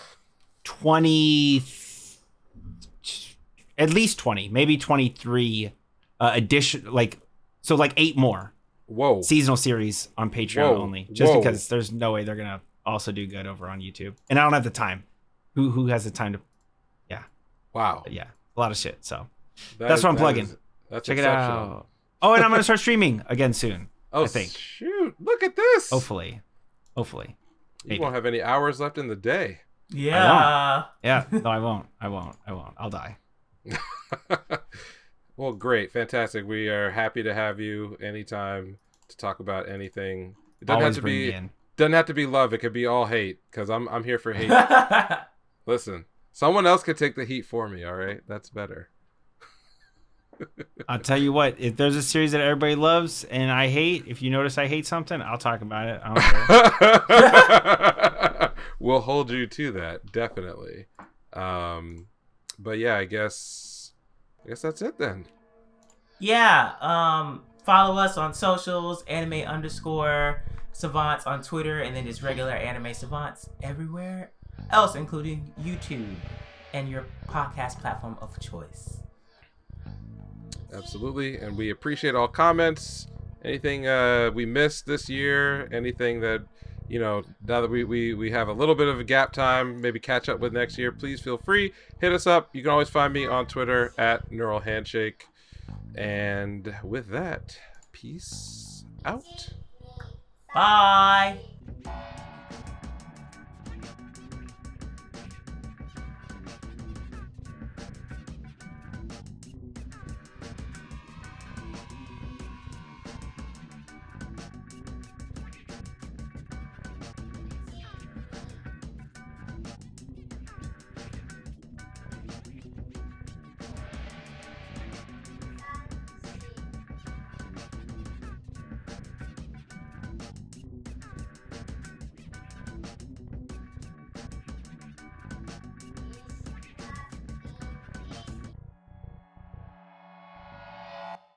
Speaker 3: 20, at least 20, maybe 23 addition, like 8 more.
Speaker 2: Whoa.
Speaker 3: Seasonal series on Patreon only. Just because there's no way they're going to also do good over on YouTube. And I don't have the time. Who has the time to... Yeah.
Speaker 2: Wow.
Speaker 3: But yeah. A lot of shit. So that's what I'm plugging.
Speaker 2: That's
Speaker 3: Check it out. Oh, and I'm going to start streaming again soon.
Speaker 2: Oh,
Speaker 3: I think.
Speaker 2: Shoot. Look at this.
Speaker 3: Hopefully.
Speaker 2: You won't have any hours left in the day.
Speaker 1: Yeah.
Speaker 3: Yeah. No, I won't. I'll die.
Speaker 2: Well, great. Fantastic. We are happy to have you anytime to talk about anything. It doesn't
Speaker 3: Always
Speaker 2: have to
Speaker 3: bring
Speaker 2: be...
Speaker 3: me in.
Speaker 2: Doesn't have to be love. It could be all hate, because I'm here for hate. Listen, someone else could take the heat for me, all right? That's better.
Speaker 3: I'll tell you what, if there's a series that everybody loves and I hate, if you notice I hate something, I'll talk about it. I don't care.
Speaker 2: We'll hold you to that, definitely. But yeah, I guess that's it then.
Speaker 1: Yeah. Follow us on socials, anime_savants on Twitter, and then just regular anime savants everywhere else, including YouTube and your podcast platform of choice.
Speaker 2: Absolutely. And we appreciate all comments. Anything we missed this year, anything that, now that we have a little bit of a gap time, maybe catch up with next year, please feel free. Hit us up. You can always find me on Twitter at Neural Handshake. And with that, peace out.
Speaker 1: Bye.